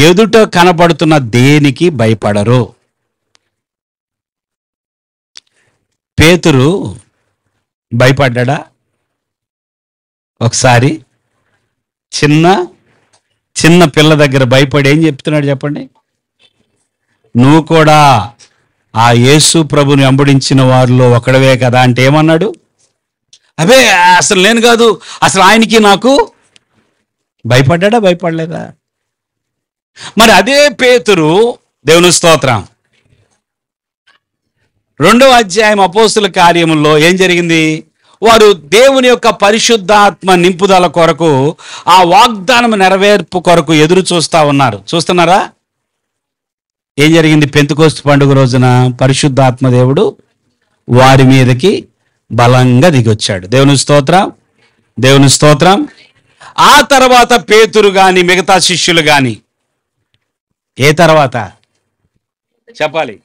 ఎదుట కనపడుతున్న దేనికి భయపడరు. పేతురు భయపడ్డా? ఒకసారి చిన్న పిల్ల దగ్గర భయపడి ఏం చెప్తున్నాడు చెప్పండి? నువ్వు కూడా ఆ యేసు ప్రభుని వెంబడించిన వారిలో ఒకడవే కదా అంటే ఏమన్నాడు? అబే అసలు నేను కాదు, అసలు ఆయనకి నాకు. భయపడ్డా? భయపడలేదా? మరి అదే పేతురు, దేవుని స్తోత్రం, 2వ అధ్యాయం అపోస్తుల కార్యముల్లో ఏం జరిగింది? వారు దేవుని యొక్క పరిశుద్ధాత్మ నింపుదల కొరకు, ఆ వాగ్దానం నెరవేర్పు కొరకు ఎదురు చూస్తా ఉన్నారు. చూస్తున్నారా? ఏం జరిగింది? పెంతెకోస్తు పండుగ రోజున పరిశుద్ధాత్మ దేవుడు వారి మీదకి బలంగా దిగొచ్చాడు. దేవుని స్తోత్రం, దేవుని స్తోత్రం. ఆ తర్వాత పేతురు గాని మిగతా శిష్యులు గాని. ఏ తర్వాత చెప్పాలి?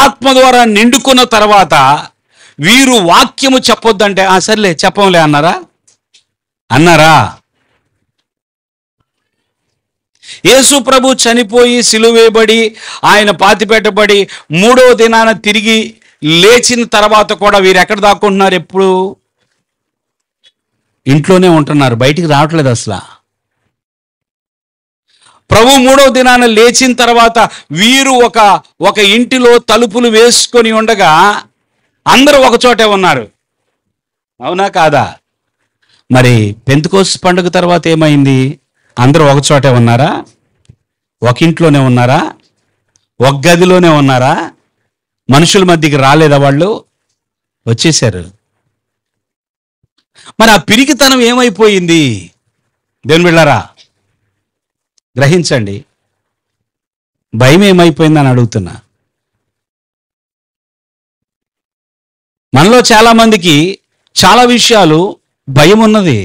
ఆత్మ ద్వారా నిండుకున్న తర్వాత వీరు వాక్యము చెప్పొద్దంటే సర్లే చెప్పంలే అన్నారా? యేసు ప్రభు చనిపోయి సిలువేయబడి ఆయన పాతిపెట్టబడి 3వ దినాన తిరిగి లేచిన తర్వాత కూడా వీరు ఎక్కడ దాక్కుంటున్నారు? ఎప్పుడు ఇంట్లోనే ఉంటున్నారు, బయటికి రావట్లేదు అసలు. ప్రభు 3వ దినాన లేచిన తర్వాత వీరు ఒక ఇంటిలో తలుపులు వేసుకొని ఉండగా అందరూ ఒక చోటే ఉన్నారు. అవునా కాదా? మరి పెంతెకోస్తు పండుగ తర్వాత ఏమైంది? అందరూ ఒక చోటే ఉన్నారా? ఒక ఇంట్లోనే ఉన్నారా? ఒక గదిలోనే ఉన్నారా? మనుషుల మధ్యకి రాలేదా? వాళ్ళు వచ్చేశారు. మరి ఆ పిరికితనం ఏమైపోయింది? దేవుని బిడ్డలారా గ్రహించండి. భయం ఏమైపోయిందని అడుగుతున్నా. మనలో చాలా మందికి చాలా విషయాలు భయం ఉన్నది.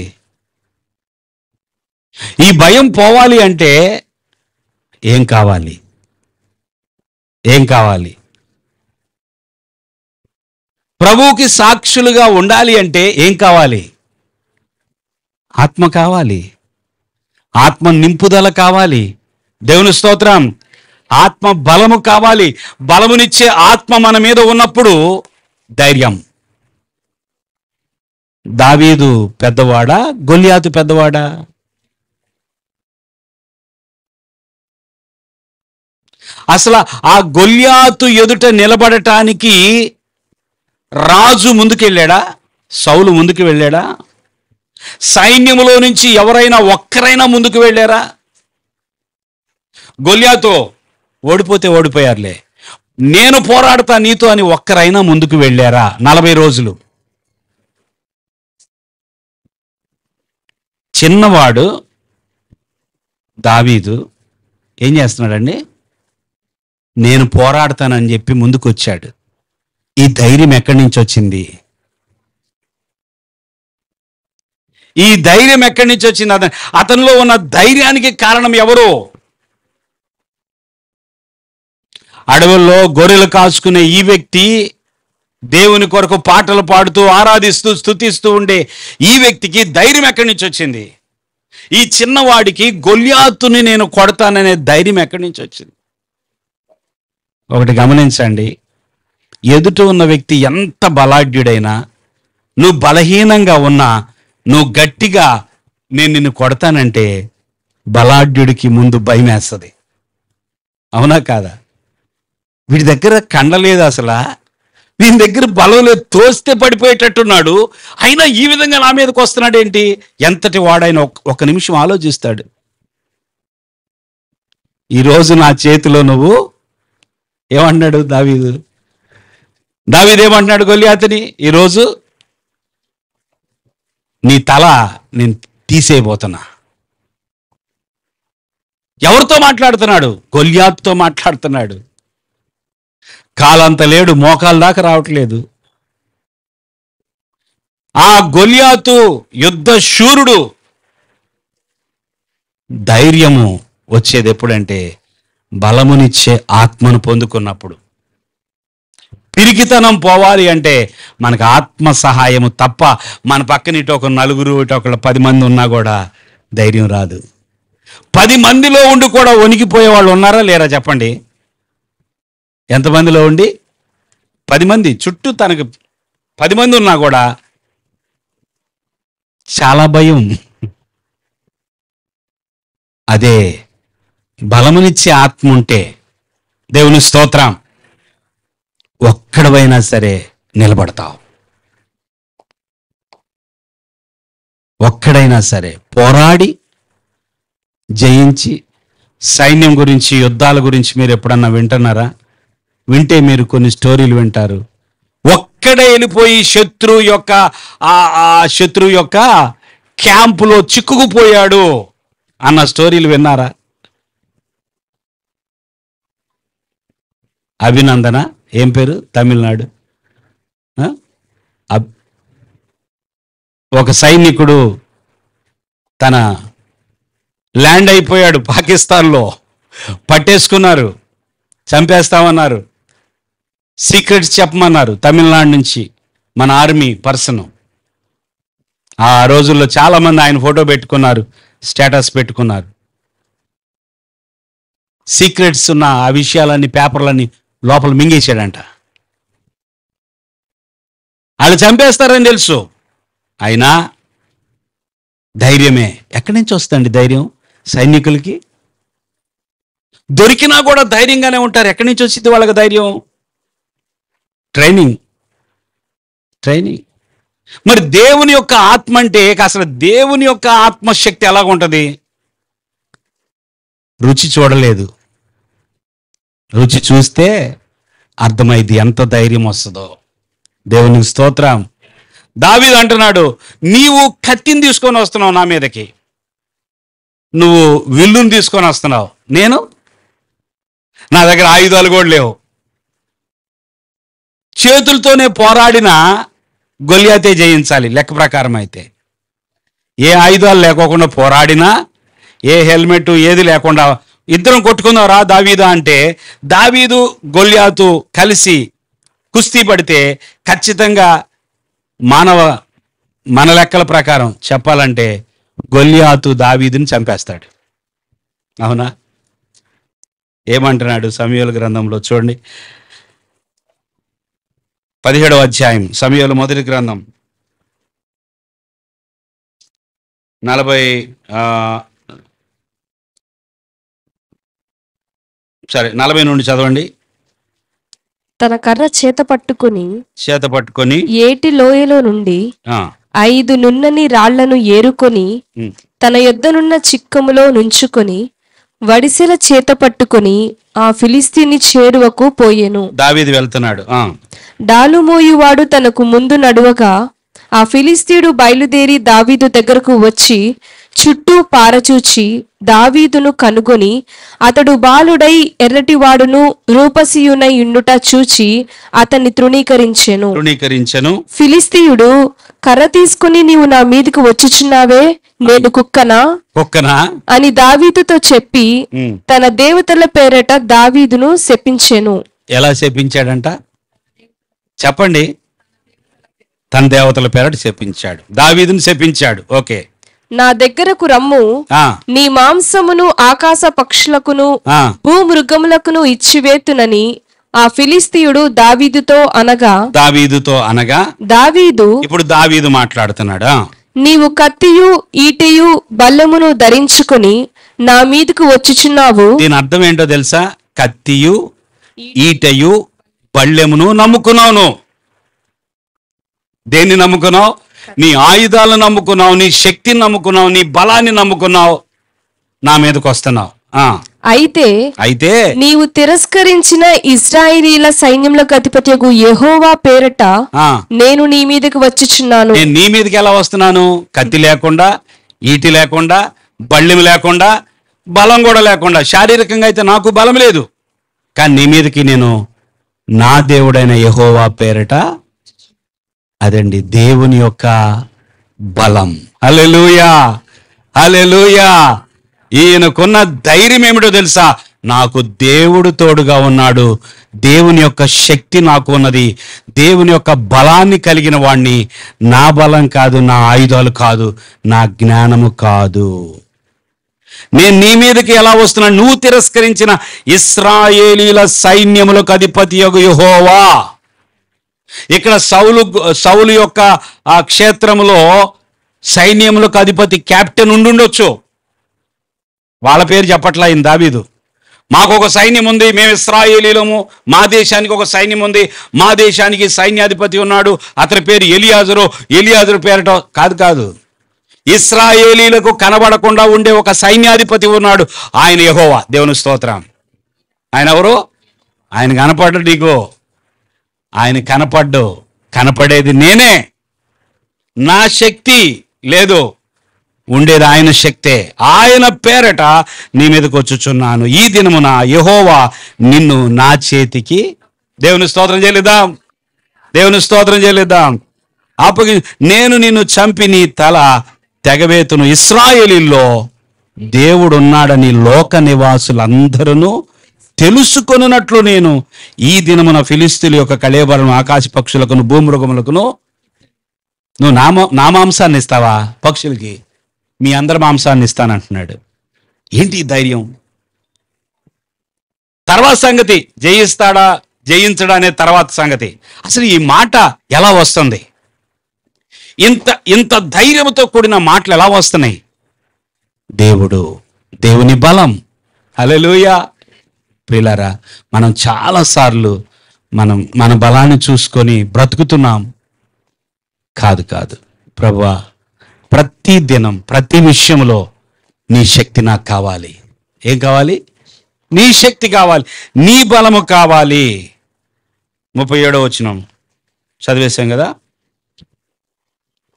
ఈ భయం పోవాలి అంటే ఏం కావాలి? ప్రభువుకి సాక్షులుగా ఉండాలి అంటే ఏం కావాలి? ఆత్మ కావాలి, ఆత్మ నింపుదల కావాలి. దేవుని స్తోత్రం. ఆత్మ బలము కావాలి. బలమునిచ్చే ఆత్మ మన మీద ఉన్నప్పుడు ధైర్యం. దావీదు పెద్దవాడా, గొల్యాతు పెద్దవాడా? అసలు ఆ గొల్యాతు ఎదుట నిలబడటానికి రాజు ముందుకెళ్ళాడా? సౌలు ముందుకు వెళ్ళాడా? సైన్యములో నుంచి ఎవరైనా ఒక్కరైనా ముందుకు వెళ్ళారా? గొల్యాతు ఓడిపోతే ఓడిపోయారులే, నేను పోరాడతా నీతో అని ఒక్కరైనా ముందుకు వెళ్ళారా? 40 రోజులు. చిన్నవాడు దావీదు ఏం చేస్తున్నాడండి? నేను పోరాడతానని చెప్పి ముందుకు వచ్చాడు. ఈ ధైర్యం ఎక్కడి నుంచి వచ్చింది? అతనిలో ఉన్న ధైర్యానికి కారణం ఎవరు? అడవుల్లో గొర్రెలు కాసుకునే ఈ వ్యక్తి, దేవుని కొరకు పాటలు పాడుతూ ఆరాధిస్తూ స్తుతిస్తూ ఉండే ఈ వ్యక్తికి ధైర్యం ఎక్కడి నుంచి వచ్చింది? ఈ చిన్నవాడికి గొల్యాతుని నేను కొడతాననే ధైర్యం ఎక్కడి నుంచి వచ్చింది? ఒకటి గమనించండి, ఎదుట ఉన్న వ్యక్తి ఎంత బలాఢ్యుడైనా, నువ్వు బలహీనంగా ఉన్నా, నువ్వు గట్టిగా నేను నిన్ను కొడతానంటే బలాఢ్యుడికి ముందు భయం వేస్తుంది. అవునా కాదా? వీడి దగ్గర కండలేదు, అసలు వీని దగ్గర బలం లేదు, తోస్తే పడిపోయేటట్టున్నాడు, అయినా ఈ విధంగా నా మీదకి వస్తున్నాడు ఏంటి? ఎంతటి వాడైనా ఒక నిమిషం ఆలోచిస్తాడు. ఈరోజు నా చేతిలో నువ్వు ఏమన్నాడు దావీదు ఏమంటున్నాడు గొల్యాతుని? ఈరోజు నీ తల నేను తీసేయబోతున్నా. ఎవరితో మాట్లాడుతున్నాడు? గొల్యాతుతో మాట్లాడుతున్నాడు. కాలంత లేడు, మోకాల దాకా రావట్లేదు. ఆ గొల్యాతు యుద్ధ శూరుడు. ధైర్యము వచ్చేది ఎప్పుడంటే బలమునిచ్చే ఆత్మను పొందుకున్నప్పుడు. పిరికితనం పోవాలి అంటే మనకు ఆత్మ సహాయము తప్ప మన పక్కన ఇటు ఒక 9 ఇటు ఒక 10 మంది ఉన్నా కూడా ధైర్యం రాదు. 10 మందిలో ఉండి కూడా వణికిపోయే వాళ్ళు ఉన్నారా లేరా చెప్పండి? ఎంతమందిలో ఉండి? 10 మంది చుట్టూ తనకు 10 మంది ఉన్నా కూడా చాలా భయం. అదే బలమునిచ్చే ఆత్మ ఉంటే, దేవుని స్తోత్రం, ఒక్కడవైనా సరే నిలబడతావు. ఒక్కడైనా సరే పోరాడి జయించి. సైన్యం గురించి, యుద్ధాల గురించి మీరు ఎప్పుడన్నా వింటున్నారా? వింటే మీరు కొన్ని స్టోరీలు వింటారు. ఒక్కడే వెళ్ళిపోయి శత్రువు యొక్క క్యాంపులో చిక్కుకుపోయాడు అన్న స్టోరీలు విన్నారా? అభినందన ఏం పేరు? తమిళనాడు. ఒక సైనికుడు తన ల్యాండ్ అయిపోయాడు పాకిస్తాన్లో, పట్టేసుకున్నారు, చంపేస్తామన్నారు, సీక్రెట్స్ చెప్పమన్నారు తమిళనాడు నుంచి మన ఆర్మీ పర్సన్. ఆ రోజుల్లో చాలామంది ఆయన ఫోటో పెట్టుకున్నారు, స్టేటస్ పెట్టుకున్నారు. సీక్రెట్స్ ఉన్న ఆ విషయాలన్నీ, పేపర్లన్నీ లోపల మింగేశాడంట. వాళ్ళు చంపేస్తారని తెలుసు, అయినా ధైర్యమే. ఎక్కడి నుంచి వస్తుందండి ధైర్యం సైనికులకి? దొరికినా కూడా ధైర్యంగానే ఉంటారు. ఎక్కడి నుంచి వచ్చింది వాళ్ళకి ధైర్యం? ట్రైనింగ్. మరి దేవుని యొక్క ఆత్మ అంటే, అసలు దేవుని యొక్క ఆత్మశక్తి ఎలాగ ఉంటుంది? రుచి చూడలేదు, రుచి చూస్తే అర్థమైంది ఎంత ధైర్యం వస్తుందో. దేవునికి స్తోత్రం. దావీదు అంటున్నాడు, నీవు కత్తిని తీసుకొని వస్తున్నావు నా మీదకి, నువ్వు విల్లుని తీసుకొని వస్తున్నావు, నేను నా దగ్గర ఆయుధాలు కూడా లేవు. చేతులతోనే పోరాడిన గొల్యాతే జయించాలి లెక్క ప్రకారం. అయితే ఏ ఆయుధాలు లేకోకుండా పోరాడినా, ఏ హెల్మెట్ ఏది లేకుండా ఇద్దరం కొట్టుకుందాం రా దావీదా అంటే, దావీదు గొల్యాతు కలిసి కుస్తీ పడితే ఖచ్చితంగా మన లెక్కల ప్రకారం చెప్పాలంటే గొల్యాతు దావీదుని చంపేస్తాడు. అవునా? ఏమంటున్నాడు సమూయేలు గ్రంథంలో చూడండి, 17వ అధ్యాయం సమూయేలు మొదటి గ్రంథం 40 నుండి చదవండి. తన కర్ర చేత పట్టుకొని ఏటి లోయలో నుండి 5 నున్నని రాళ్లను ఏరుకొని తన యొద్దనున్న చిక్కములో నుంచుకొని వడిసెల చేత పట్టుకొని ఆ ఫిలిస్తీని చేరువకు పోయెను. దావీదు వెళ్తున్నాడు. డాలుమోయువాడు తనకు ముందు నడువగా ఆ ఫిలిస్తీయుడు బయలుదేరి దావీదు దగ్గరకు వచ్చి చుట్టూ పారచూచి దావీదును కనుగొని, అతడు బాలుడై ఎర్రటివాడును రూపసియునై ఉండుట చూచి అతన్ని తృణీకరించెను. ఫిలిస్తీయుడు, కర్ర తీసుకుని నీవు నా మీదకు వచ్చుచున్నావే, నేను కుక్కనా అని దావీదుతో చెప్పి తన దేవతల పేరట దావీదును శపించెను. ఎలా శపించాడంట చెప్పండి? తన దేవతల పేరట శపించాడు, దావీదును శపించాడు. ఓకే, నా దగ్గరకు రమ్ము, నీ మాంసమును ఆకాశ పక్షులకును భూమృగములకును ఇచ్చివేతునని ఆ ఫిలిస్తీయుడు దావీదుతో అనగా దావీదు ఇప్పుడు దావీదు మాట్లాడుతున్నాడా, నీవు కత్తియు ఈటెయు బల్లెమును ధరించుకొని నా మీదకు వచ్చుచున్నావు. దీని అర్థం ఏంటో తెలుసా? కత్తియు ఈటెయు బల్లెమును నమ్ముకున్నావు. దేన్ని నమ్ముకున్నావు? నీ ఆయుధాలను నమ్ముకున్నావు, నీ శక్తిని నమ్ముకున్నావు, నీ బలాన్ని నమ్ముకున్నావు, నా మీదకి వస్తున్నావు. అయితే నీవు తిరస్కరించిన ఇశ్రాయేలీల సైన్యములకు అధిపతియగు యెహోవా పేరట నేను నీ మీదకి వచ్చుచున్నాను. నేను నీ మీదకి ఎలా వస్తున్నాను? కత్తి లేకుండా, ఈటి లేకుండా, బళ్ళెం లేకుండా, బలం కూడా లేకుండా. శారీరకంగా అయితే నాకు బలం లేదు, కానీ నీ మీదకి నేను నా దేవుడైన యెహోవా పేరట, అదండి దేవుని యొక్క బలం. హల్లెలూయా, హల్లెలూయా. ఈయనకున్న ధైర్యం ఏమిటో తెలుసా? నాకు దేవుడు తోడుగా ఉన్నాడు, దేవుని యొక్క శక్తి నాకు ఉన్నది, దేవుని యొక్క బలాన్ని కలిగిన వాణ్ణి. నా బలం కాదు, నా ఆయుధాలు కాదు, నా జ్ఞానము కాదు. నేను నీ మీదకి ఎలా వస్తున్నాను? నువ్వు తిరస్కరించిన ఇశ్రాయేలీల సైన్యములకు అధిపతియగు యెహోవా. ఇక్కడ సౌలు యొక్క ఆ క్షేత్రములో సైన్యములకు అధిపతి కెప్టెన్ ఉండుండొచ్చు, వాళ్ళ పేరు చెప్పట్లా ఈయన దావీదు. మాకు ఒక సైన్యం ఉంది, మేము ఇశ్రాయేలీలము, మా దేశానికి ఒక సైన్యం ఉంది, మా దేశానికి సైన్యాధిపతి ఉన్నాడు, అతని పేరు ఎలియాజరు పేరట కాదు. ఇశ్రాయేలీలకు కనబడకుండా ఉండే ఒక సైన్యాధిపతి ఉన్నాడు, ఆయన యెహోవా. దేవుని స్తోత్రం. ఆయన ఎవరు? ఆయన కనపడ్డు నీకు, ఆయన కనపడేది నేనే. నా శక్తి లేదు, ఉండేది ఆయన శక్తే. ఆయన పేరట నీ మీదకి వచ్చుచున్నాను. ఈ దినమున యెహోవా నిన్ను నా చేతికి, దేవుని స్తోత్రం చెల్లిద్దాం, నేను నిన్ను చంపి నీ తల తెగవేతును, ఇశ్రాయేలీల్లో దేవుడున్నాడని లోక నివాసులందరూ తెలుసుకొనున్నట్లు నేను ఈ దినమున ఫిలిస్తీయుల యొక్క కళేబరను ఆకాశ పక్షులకును భూమృగములకును. నువ్వు నా మాంసాన్ని ఇస్తావా పక్షులకి? మీ అందరి మాంసాన్ని ఇస్తానంటున్నాడు. ఏంటి ఈ ధైర్యం? తర్వాత సంగతి, జయిస్తాడా జయించడా అనే తర్వాత సంగతి. అసలు ఈ మాట ఎలా వస్తుంది? ఇంత ధైర్యంతో కూడిన మాటలు ఎలా వస్తున్నాయి? దేవుని బలం. హల్లెలూయా. ప్రియులారా, మనం చాలాసార్లు మన బలాన్ని చూసుకొని బ్రతుకుతున్నాం. కాదు ప్రభువా, ప్రతి దినం ప్రతి విషయంలో నీ శక్తి నాకు కావాలి. ఏం కావాలి? నీ శక్తి కావాలి, నీ బలము కావాలి. 37వ వచనం చదివేశాం కదా.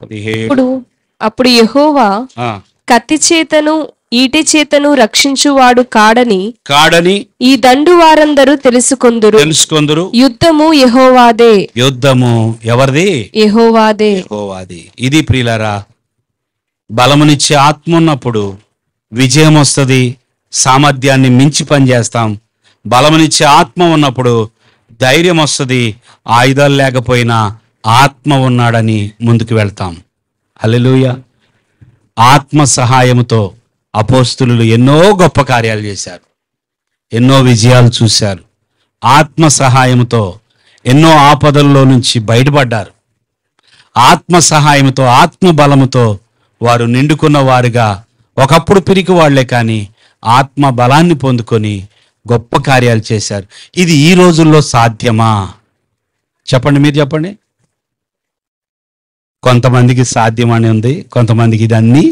17. అప్పుడు యెహోవా ఆ, కత్తి చేతను ఈటె చేతను రక్షించువాడు కాడని ఈ దండు వారందరూ తెలుసుకొందురు. యుద్ధము యెహోవాదే. యుద్ధము ఎవరిది? యెహోవాదే. ఇది ప్రియులారా, బలమునిచ్చే ఆత్మ ఉన్నప్పుడు విజయం వస్తుంది, సామర్థ్యాన్ని మించి పనిచేస్తాం. బలమునిచ్చే ఆత్మ ఉన్నప్పుడు ధైర్యం వస్తుంది, ఆయుధాలు లేకపోయినా ఆత్మ ఉన్నాడని ముందుకు వెళ్తాం. హల్లెలూయా. ఆత్మ సహాయముతో అపోస్తులు ఎన్నో గొప్ప కార్యాలు చేశారు, ఎన్నో విజయాలు చూశారు. ఆత్మ సహాయముతో ఎన్నో ఆపదల్లో నుంచి బయటపడ్డారు. ఆత్మ సహాయముతో, ఆత్మ బలముతో వారు నిండుకున్న వారుగా, ఒకప్పుడు పిరికి వాళ్లే కానీ ఆత్మ బలాన్ని పొందుకొని గొప్ప కార్యాలు చేశారు. ఇది ఈ రోజుల్లో సాధ్యమా? చెప్పండి, మీరు చెప్పండి. కొంతమందికి సాధ్యమని ఉంది, కొంతమందికి ఇదన్నీ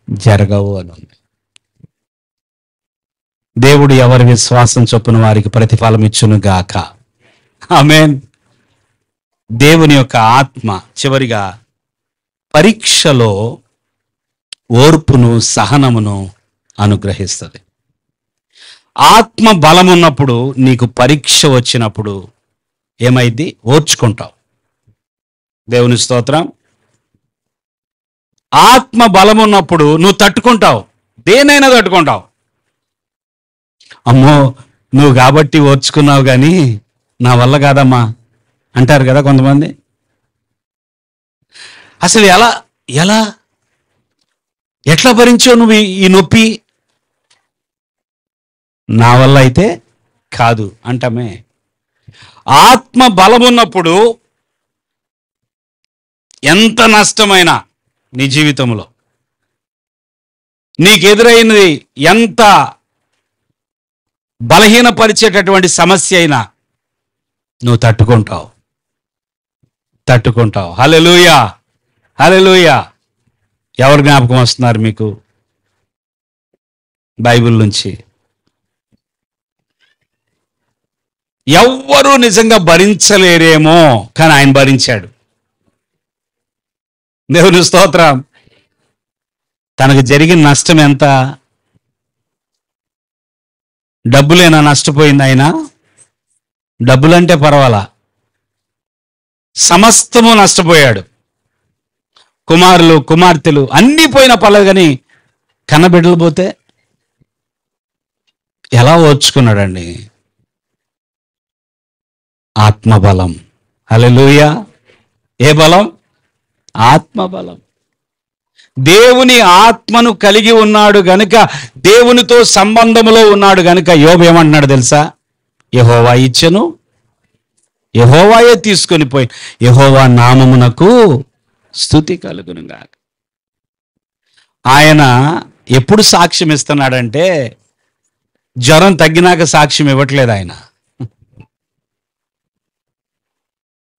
జరగవు అని ఉంది. దేవుడు ఎవరి విశ్వాసం చొప్పున వారికి ప్రతిఫలం ఇచ్చును గాక. ఆమేన్. దేవుని యొక్క ఆత్మ చివరిగా పరీక్షలో ఓర్పును సహనమును అనుగ్రహిస్తుంది. ఆత్మ బలం ఉన్నప్పుడు, నీకు పరీక్ష వచ్చినప్పుడు ఏమైంది? ఓర్చుకుంటావు. దేవుని స్తోత్రం. ఆత్మ బలం ఉన్నప్పుడు నువ్వు తట్టుకుంటావు, దేనైనా తట్టుకుంటావు. అమ్మో, నువ్వు కాబట్టి ఓర్చుకున్నావు కానీ నా వల్ల కాదమ్మా అంటారు కదా కొంతమంది. అసలు ఎట్లా భరించావు నువ్వు ఈ నొప్పి? నా వల్ల అయితే కాదు అంటామే. ఆత్మ బలం ఉన్నప్పుడు ఎంత నష్టమైనా నీ జీవితంలో, నీకెదురైనది ఎంత బలహీనపరిచేటటువంటి సమస్య అయినా నువ్వు తట్టుకుంటావు. హల్లెలూయా, హల్లెలూయా. ఎవరు జ్ఞాపకం వస్తున్నారు మీకు బైబిల్ నుంచి? ఎవ్వరూ నిజంగా భరించలేరేమో, కానీ ఆయన భరించాడు. దేవుని స్తోత్రం. తనకు జరిగిన నష్టం ఎంత? డబ్బులేనా నష్టపోయింది ఆయన? డబ్బులంటే పర్వాలా, సమస్తము నష్టపోయాడు. కుమారులు కుమార్తెలు అన్నీ పోయిన పర్లేదు, కానీ కన్నబిడ్డలు పోతే ఎలా ఓర్చుకున్నాడండి? ఆత్మబలం. హల్లెలూయా. ఏ బలం? ఆత్మబలం. దేవుని ఆత్మను కలిగి ఉన్నాడు గనుక, దేవునితో సంబంధంలో ఉన్నాడు గనుక యోబు ఏమంటున్నాడు తెలుసా? యెహోవా ఇచ్చెను, యెహోవాయే తీసుకొని పోయి, యెహోవా నామమునకు స్తుతి కలుగును గాక. ఆయన ఎప్పుడు సాక్ష్యం ఇస్తున్నాడంటే, జ్వరం తగ్గినాక సాక్ష్యం ఇవ్వట్లేదు ఆయన.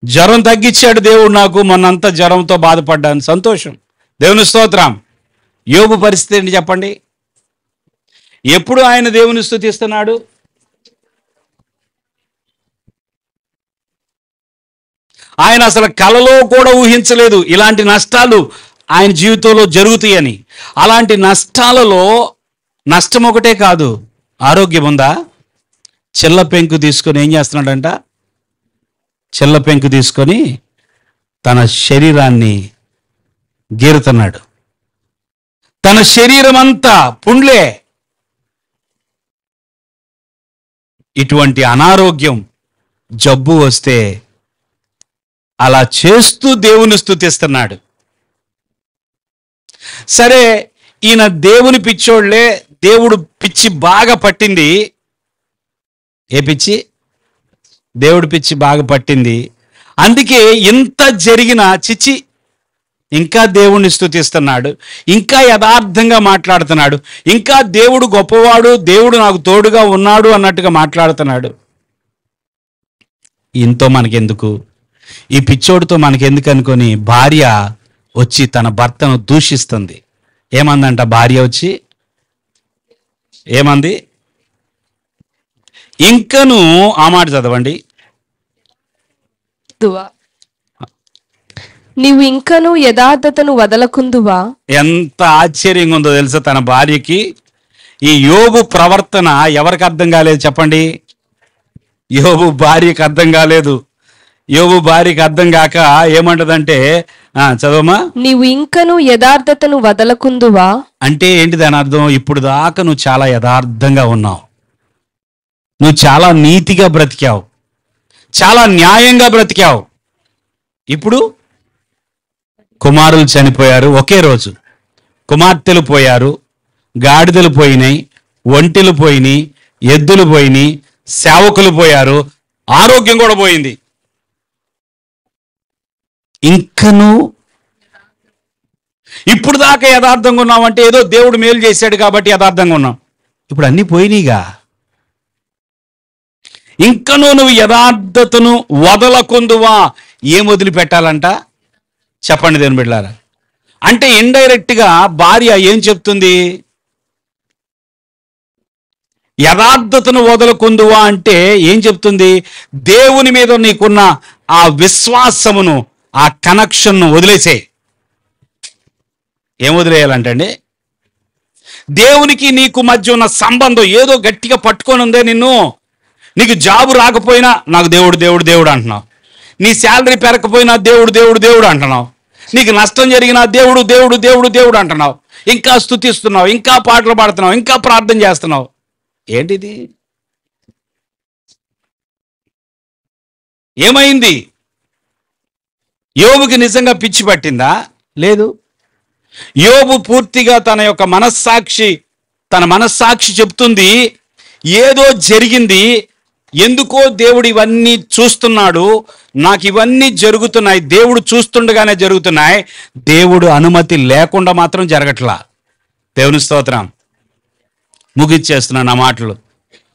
జ్వరం తగ్గించాడు దేవుడు నాకు, మొన్నంతా జ్వరంతో బాధపడ్డాను, సంతోషం. దేవుని స్తోత్రం. యోబు పరిస్థితి ఏంటి చెప్పండి? ఎప్పుడు ఆయన దేవుని స్తుతిస్తున్నాడు? ఆయన అసలు కలలో కూడా ఊహించలేదు ఇలాంటి నష్టాలు ఆయన జీవితంలో జరుగుతాయని. అలాంటి నష్టాలలో నష్టం ఒకటే కాదు, ఆరోగ్యం ఉందా? చిల్ల పెంకు తీసుకొని ఏం చేస్తున్నాడంట? చిల్ల పెంకు తీసుకొని తన శరీరాన్ని గీరుతున్నాడు. తన శరీరం అంతా పుండ్లే. ఇటువంటి అనారోగ్యం, జబ్బు వస్తే అలా చేస్తూ దేవుని స్తుతిస్తున్నాడు. సరే, ఈయన దేవుని పిచ్చోళ్లే, దేవుడు పిచ్చి బాగా పట్టింది. ఏ పిచ్చి? దేవుడి పిచ్చి బాగా పట్టింది. అందుకే ఇంత జరిగిన చిచ్చి ఇంకా దేవుణ్ణి స్తుతిస్తున్నాడు, ఇంకా యథార్థంగా మాట్లాడుతున్నాడు, ఇంకా దేవుడు గొప్పవాడు, దేవుడు నాకు తోడుగా ఉన్నాడు అన్నట్టుగా మాట్లాడుతున్నాడు. ఇంతో మనకెందుకు, ఈ పిచ్చోడితో మనకెందుకు అనుకొని భార్య వచ్చి తన భర్తను దూషిస్తుంది. ఏమందంట భార్య వచ్చి? ఏమంది? ఇంకను ఆ మాట చదవండి. నీవు ఇంకను యథార్థతను వదలకుందువా? ఎంత ఆశ్చర్యంగా ఉందో తెలుసా తన భార్యకి. ఈ యోబు ప్రవర్తన ఎవరికి అర్థం కాలేదు చెప్పండి? యోబు భార్యకి అర్థం కాలేదు. యోబు భార్యకి అర్థం కాక ఏమంటదంటే, చదవమా. నీవు ఇంకను యథార్థతను వదలకుందువా అంటే ఏంటి దాని అర్థం? ఇప్పుడు దాకా నువ్వు చాలా యథార్థంగా ఉన్నావు, నువ్వు చాలా నీతిగా బ్రతికావు, చాలా న్యాయంగా బ్రతికావు. ఇప్పుడు కుమారులు చనిపోయారు ఒకే రోజు, కుమార్తెలు పోయారు, గాడిదలు పోయినాయి, ఒంటెలు పోయినాయి, ఎద్దులు పోయినాయి, సేవకులు పోయారు, ఆరోగ్యం కూడా పోయింది. ఇంకను ఇప్పుడు దాకా యథార్థంగా ఉన్నావంటే ఏదో దేవుడు మేలు చేశాడు కాబట్టి యథార్థంగా ఉన్నావు. ఇప్పుడు అన్నీ పోయినాయిగా. ఇంకను నువ్వు యథార్థతను వదలకుందువా? ఏం వదిలిపెట్టాలంట చెప్పండి దేవుని బిడ్డలారా. అంటే ఇండైరెక్ట్గా భార్య ఏం చెప్తుంది? యథార్థతను వదలకుందువా అంటే ఏం చెప్తుంది? దేవుని మీద నీకున్న ఆ విశ్వాసమును, ఆ కనెక్షన్ను వదిలేసే. ఏం వదిలేయాలంటండి? దేవునికి నీకు మధ్య ఉన్న సంబంధం ఏదో గట్టిగా పట్టుకొని ఉందే నిన్ను. నీకు జాబు రాకపోయినా నాకు దేవుడు దేవుడు దేవుడు అంటున్నావు, నీ శాలరీ పెరగకపోయినా దేవుడు దేవుడు దేవుడు అంటున్నావు, నీకు నష్టం జరిగినా దేవుడు దేవుడు దేవుడు దేవుడు అంటున్నావు, ఇంకా స్తుతిస్తున్నావు, ఇంకా పాటలు పాడుతున్నావు, ఇంకా ప్రార్థన చేస్తున్నావు. ఏంటిది? ఏమైంది? యోబుకి నిజంగా పిచ్చి పట్టిందా? లేదు. యోబు పూర్తిగా తన యొక్క మనస్సాక్షి చెప్తుంది ఏదో జరిగింది, ఎందుకో దేవుడు ఇవన్నీ చూస్తున్నాడు, నాకు ఇవన్నీ జరుగుతున్నాయి, దేవుడు చూస్తుండగానే జరుగుతున్నాయి, దేవుడు అనుమతి లేకుండా మాత్రం జరగట్లా. దేవుని స్తోత్రం. ముగిచ్చేస్తున్నాను నా మాటలు.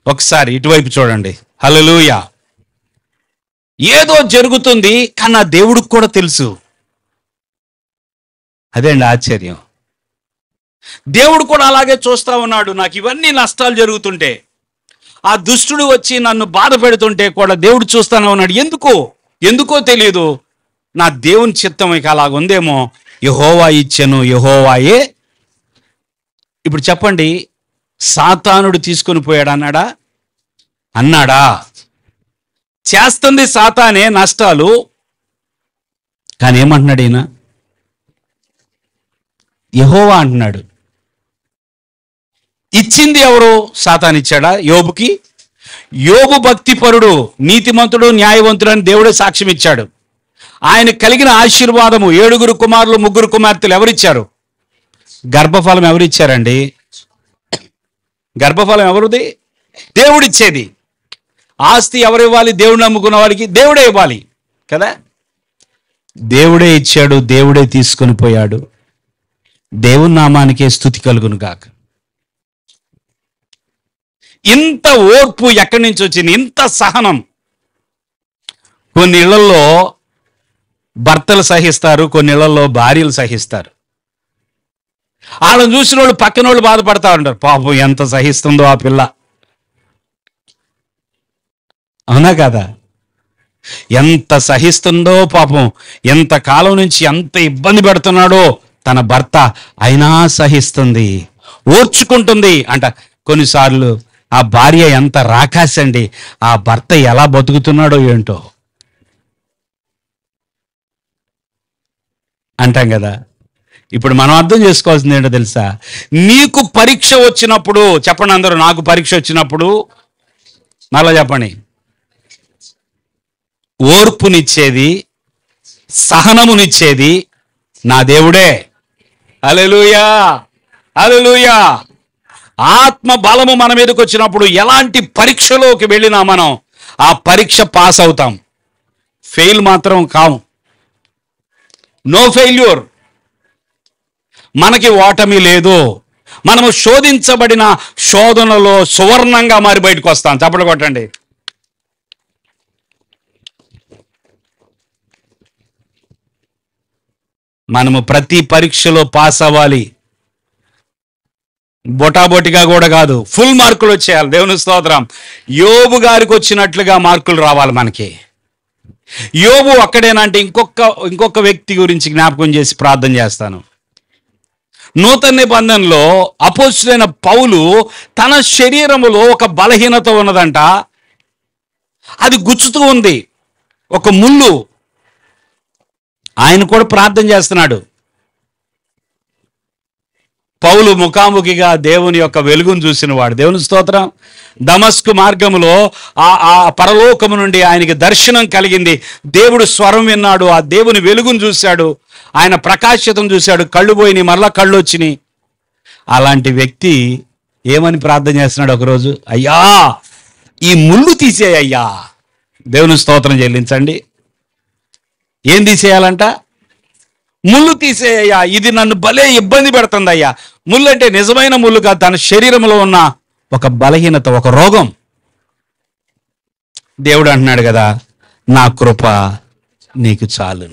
ఒకసారి ఇటువైపు చూడండి. హల్లెలూయా. ఏదో జరుగుతుంది కానీ ఆ దేవుడికి కూడా తెలుసు. అదే అండి ఆశ్చర్యం. దేవుడు కూడా అలాగే చూస్తా ఉన్నాడు. నాకు ఇవన్నీ నష్టాలు జరుగుతుంటే, ఆ దుష్టుడు వచ్చి నన్ను బాధ పెడుతుంటే కూడా దేవుడు చూస్తానే ఉన్నాడు. ఎందుకో తెలియదు. నా దేవుని చిత్తం ఇక అలాగుందేమో. యెహోవా ఇచ్చెను, యెహోవాయే. ఇప్పుడు చెప్పండి, సాతానుడు తీసుకొని పోయాడు అన్నాడా? చేస్తుంది సాతానే నష్టాలు. కానీ ఏమంటున్నాడు ఈయన? యెహోవా అంటున్నాడు. ఇచ్చింది ఎవరు? సాతాను ఇచ్చాడా యోబుకి? యోబు భక్తిపరుడు, నీతిమంతుడు, న్యాయవంతుడు అని దేవుడే సాక్ష్యం ఇచ్చాడు. ఆయన కలిగిన ఆశీర్వాదము 7 కుమారులు 3 కుమార్తెలు ఎవరిచ్చారు? గర్భఫలం ఎవరిచ్చారండి? గర్భఫలం ఎవరిది? దేవుడిచ్చేది. ఆస్తి ఎవరు ఇవ్వాలి? దేవుడు నమ్ముకున్న వాడికి దేవుడే ఇవ్వాలి కదా. దేవుడే ఇచ్చాడు, దేవుడే తీసుకొని పోయాడు. దేవుని నామానికే స్తుతి కలుగును గాక. ఇంత ఓర్పు ఎక్కడి నుంచి వచ్చింది? ఇంత సహనం. కొన్ని ఇళ్లలో భర్తలు సహిస్తారు, కొన్ని ఇళ్లలో భార్యలు సహిస్తారు. వాళ్ళని చూసిన వాళ్ళు పక్కన వాళ్ళు బాధపడతా ఉంటారు, పాపం ఎంత సహిస్తుందో ఆ పిల్ల. అవునా కదా? ఎంత సహిస్తుందో పాపం, ఎంత కాలం నుంచి ఎంత ఇబ్బంది పెడుతున్నాడో తన భర్త, అయినా సహిస్తుంది, ఓర్చుకుంటుంది అంట. కొన్నిసార్లు ఆ భార్య ఎంత రాకాసండి, ఆ భర్త ఎలా బతుకుతున్నాడో ఏంటో అంటాం కదా. ఇప్పుడు మనం అర్థం చేసుకోవాల్సింది ఏంటో తెలుసా? నీకు పరీక్ష వచ్చినప్పుడు, చెప్పండి అందరూ, నాకు పరీక్ష వచ్చినప్పుడు, మళ్ళా చెప్పండి, ఓర్పునిచ్చేది, సహనమునిచ్చేది నా దేవుడే. హల్లెలూయా, హల్లెలూయా. ఆత్మ బలము మన మీదకి వచ్చినప్పుడు ఎలాంటి పరీక్షలోకి వెళ్ళినా మనం ఆ పరీక్ష పాస్ అవుతాం, ఫెయిల్ మాత్రం కాము. No failure. మనకి ఓటమి లేదు. మనము శోధించబడిన శోధనలో సువర్ణంగా మారి బయటకు వస్తాం. చప్పట్లు కొట్టండి. మనము ప్రతి పరీక్షలో పాస్ అవ్వాలి. బొటాబొటిగా కూడా కాదు, ఫుల్ మార్కులు వచ్చేయాలి. దేవుని స్తోత్రం. యోబు గారికి వచ్చినట్లుగా మార్కులు రావాలి మనకి. యోబు అక్కడేనంటే ఇంకొక వ్యక్తి గురించి జ్ఞాపకం చేసి ప్రార్థన చేస్తాను. నూతన నిబంధనలో అపోస్తలుడైన పౌలు తన శరీరములో ఒక బలహీనత ఉన్నదంట. అది గుచ్చుతూ ఉంది, ఒక ముళ్ళు. ఆయన కూడా ప్రార్థన చేస్తున్నాడు. పౌలు ముఖాముఖిగా దేవుని యొక్క వెలుగును చూసినవాడు. దేవుని స్తోత్రం. దమస్కు మార్గములో ఆ పరలోకము నుండి ఆయనకి దర్శనం కలిగింది. దేవుడు స్వరం విన్నాడు, ఆ దేవుని వెలుగును చూశాడు, ఆయన ప్రకాశితం చూశాడు, కళ్ళు పోయినాయి, మరలా కళ్ళు వచ్చినాయి. అలాంటి వ్యక్తి ఏమని ప్రార్థన చేస్తున్నాడు ఒకరోజు? అయ్యా, ఈ ముళ్ళు తీసేయ్యా. దేవుని స్తోత్రం చెల్లించండి. ఏం తీసేయాలంట? ముళ్ళు తీసేయ్యా, ఇది నన్ను భలే ఇబ్బంది పెడుతుంది అయ్యా. ముళ్ళు అంటే నిజమైన ముళ్ళు కాదు, తన శరీరంలో ఉన్న ఒక బలహీనత, ఒక రోగం. దేవుడు అంటున్నాడు కదా, నా కృప నీకు చాలు.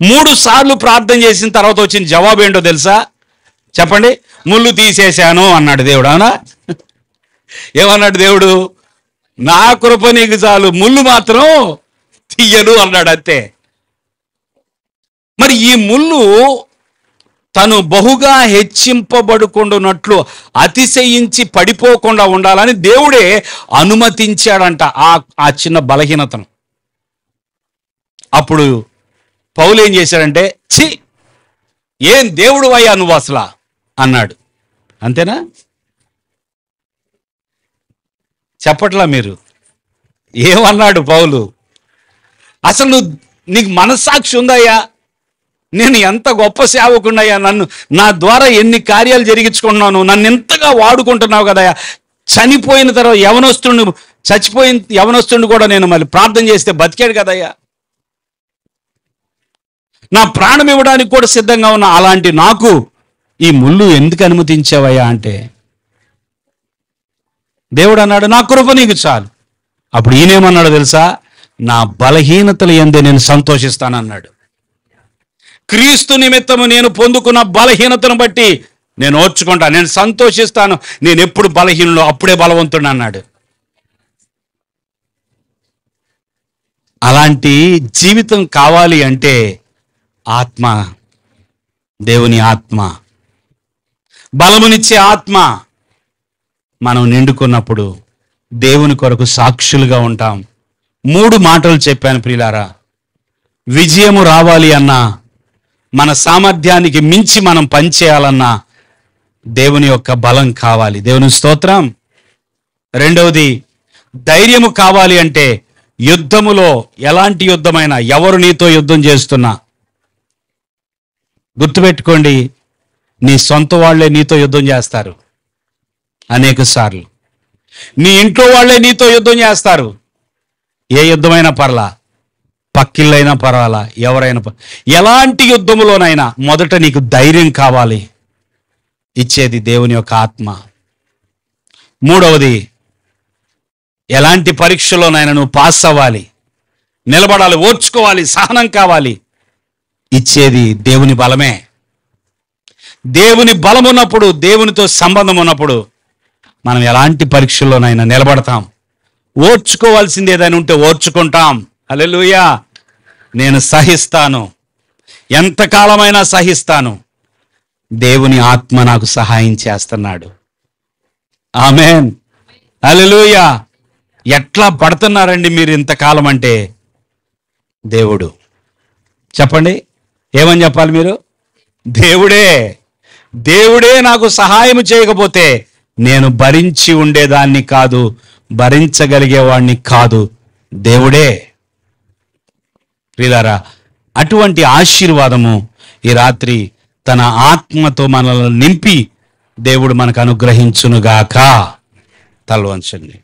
3 సార్లు ప్రార్థన చేసిన తర్వాత వచ్చిన జవాబు ఏంటో తెలుసా? చెప్పండి. ముళ్ళు తీసేశాను అన్నాడు దేవుడు. అవునా? ఏమన్నాడు దేవుడు? నా కృప నీకు చాలు, ముళ్ళు మాత్రం తీయను అన్నాడు. అంతే. మరి ఈ ముళ్ళు తను బహుగా హెచ్చింపబడుకుంటున్నట్లు అతిశయించి పడిపోకుండా ఉండాలని దేవుడే అనుమతించాడంట ఆ చిన్న బలహీనతను. అప్పుడు పౌలు ఏం చేశాడంటే, ఛీ, ఏం దేవుడు అయ్యా నువ్వు అసలా అన్నాడు. అంతేనా? చెప్పట్లా మీరు? ఏమన్నాడు పౌలు? అసలు నీకు మనస్సాక్షి ఉందయ్యా? నేను ఎంత గొప్ప సేవకున్నయ్యా, నా ద్వారా ఎన్ని కార్యాలు జరిగించుకుంటున్నాను, నన్ను ఎంతగా వాడుకుంటున్నావు కదయ్యా. చనిపోయిన తర్వాత చచ్చిపోయిన యవనస్తుడిని కూడా నేను మళ్ళీ ప్రార్థన చేస్తే బతికాడు కదయ్యా. నా ప్రాణం ఇవ్వడానికి కూడా సిద్ధంగా ఉన్నా, అలాంటి నాకు ఈ ముళ్ళు ఎందుకు అనుమతించావయ్యా అంటే దేవుడు అన్నాడు, నా కృప నీకు చాలు. అప్పుడు ఈయనేమన్నాడు తెలుసా? నా బలహీనతలు యందే నేను సంతోషిస్తానన్నాడు. క్రీస్తు నిమిత్తము నేను పొందుకున్న బలహీనతను బట్టి నేను ఓర్చుకుంటా, నేను సంతోషిస్తాను. నేను ఎప్పుడు బలహీనుడు అప్పుడే బలవంతుడు అన్నాడు. అలాంటి జీవితం కావాలి అంటే ఆత్మ, దేవుని ఆత్మ, బలమునిచ్చే ఆత్మ మనం నిండుకున్నప్పుడు దేవుని కొరకు సాక్షులుగా ఉంటాం. 3 మాటలు చెప్పాను ప్రియులారా. విజయము రావాలి అన్నా, మన సామర్థ్యానికి మించి మనం పనిచేయాలన్నా దేవుని యొక్క బలం కావాలి. దేవుని స్తోత్రం. రెండవది, ధైర్యము కావాలి అంటే యుద్ధములో, ఎలాంటి యుద్ధమైనా, ఎవరు నీతో యుద్ధం చేస్తున్నా గుర్తుపెట్టుకోండి, నీ సొంత వాళ్లే నీతో యుద్ధం చేస్తారు అనేక సార్లు. నీ ఇంట్లో వాళ్లే నీతో యుద్ధం చేస్తారు. ఏ యుద్ధమైనా పర్లా, పక్కిళ్ళైనా పర్వాలా, ఎవరైనా ఎలాంటి యుద్ధములోనైనా మొదట నీకు ధైర్యం కావాలి. ఇచ్చేది దేవుని యొక్క ఆత్మ. మూడవది, ఎలాంటి పరీక్షలోనైనా నువ్వు పాస్ అవ్వాలి, నిలబడాలి, ఓర్చుకోవాలి, సహనం కావాలి. ఇచ్చేది దేవుని బలమే. దేవుని బలం ఉన్నప్పుడు, దేవునితో సంబంధం ఉన్నప్పుడు మనం ఎలాంటి పరీక్షల్లోనైనా నిలబడతాం. ఓర్చుకోవాల్సింది ఏదైనా ఉంటే ఓర్చుకుంటాం. హల్లెలూయా. నేను సహిస్తాను, ఎంతకాలమైనా సహిస్తాను. దేవుని ఆత్మ నాకు సహాయం చేస్తున్నాడు. ఆమేన్. హల్లెలూయా. ఎట్లా పడుతున్నారండి మీరు ఇంతకాలం అంటే? దేవుడు. చెప్పండి, ఏమని చెప్పాలి మీరు? దేవుడే, దేవుడే నాకు సహాయం చేయకపోతే నేను భరించి ఉండేదాన్ని కాదు, భరించగలిగేవాడిని కాదు. దేవుడే. ప్రియులారా, అటువంటి ఆశీర్వాదము ఈ రాత్రి తన ఆత్మతో మనల్ని నింపి దేవుడు మనకు అనుగ్రహించునుగాక. తల వంచండి.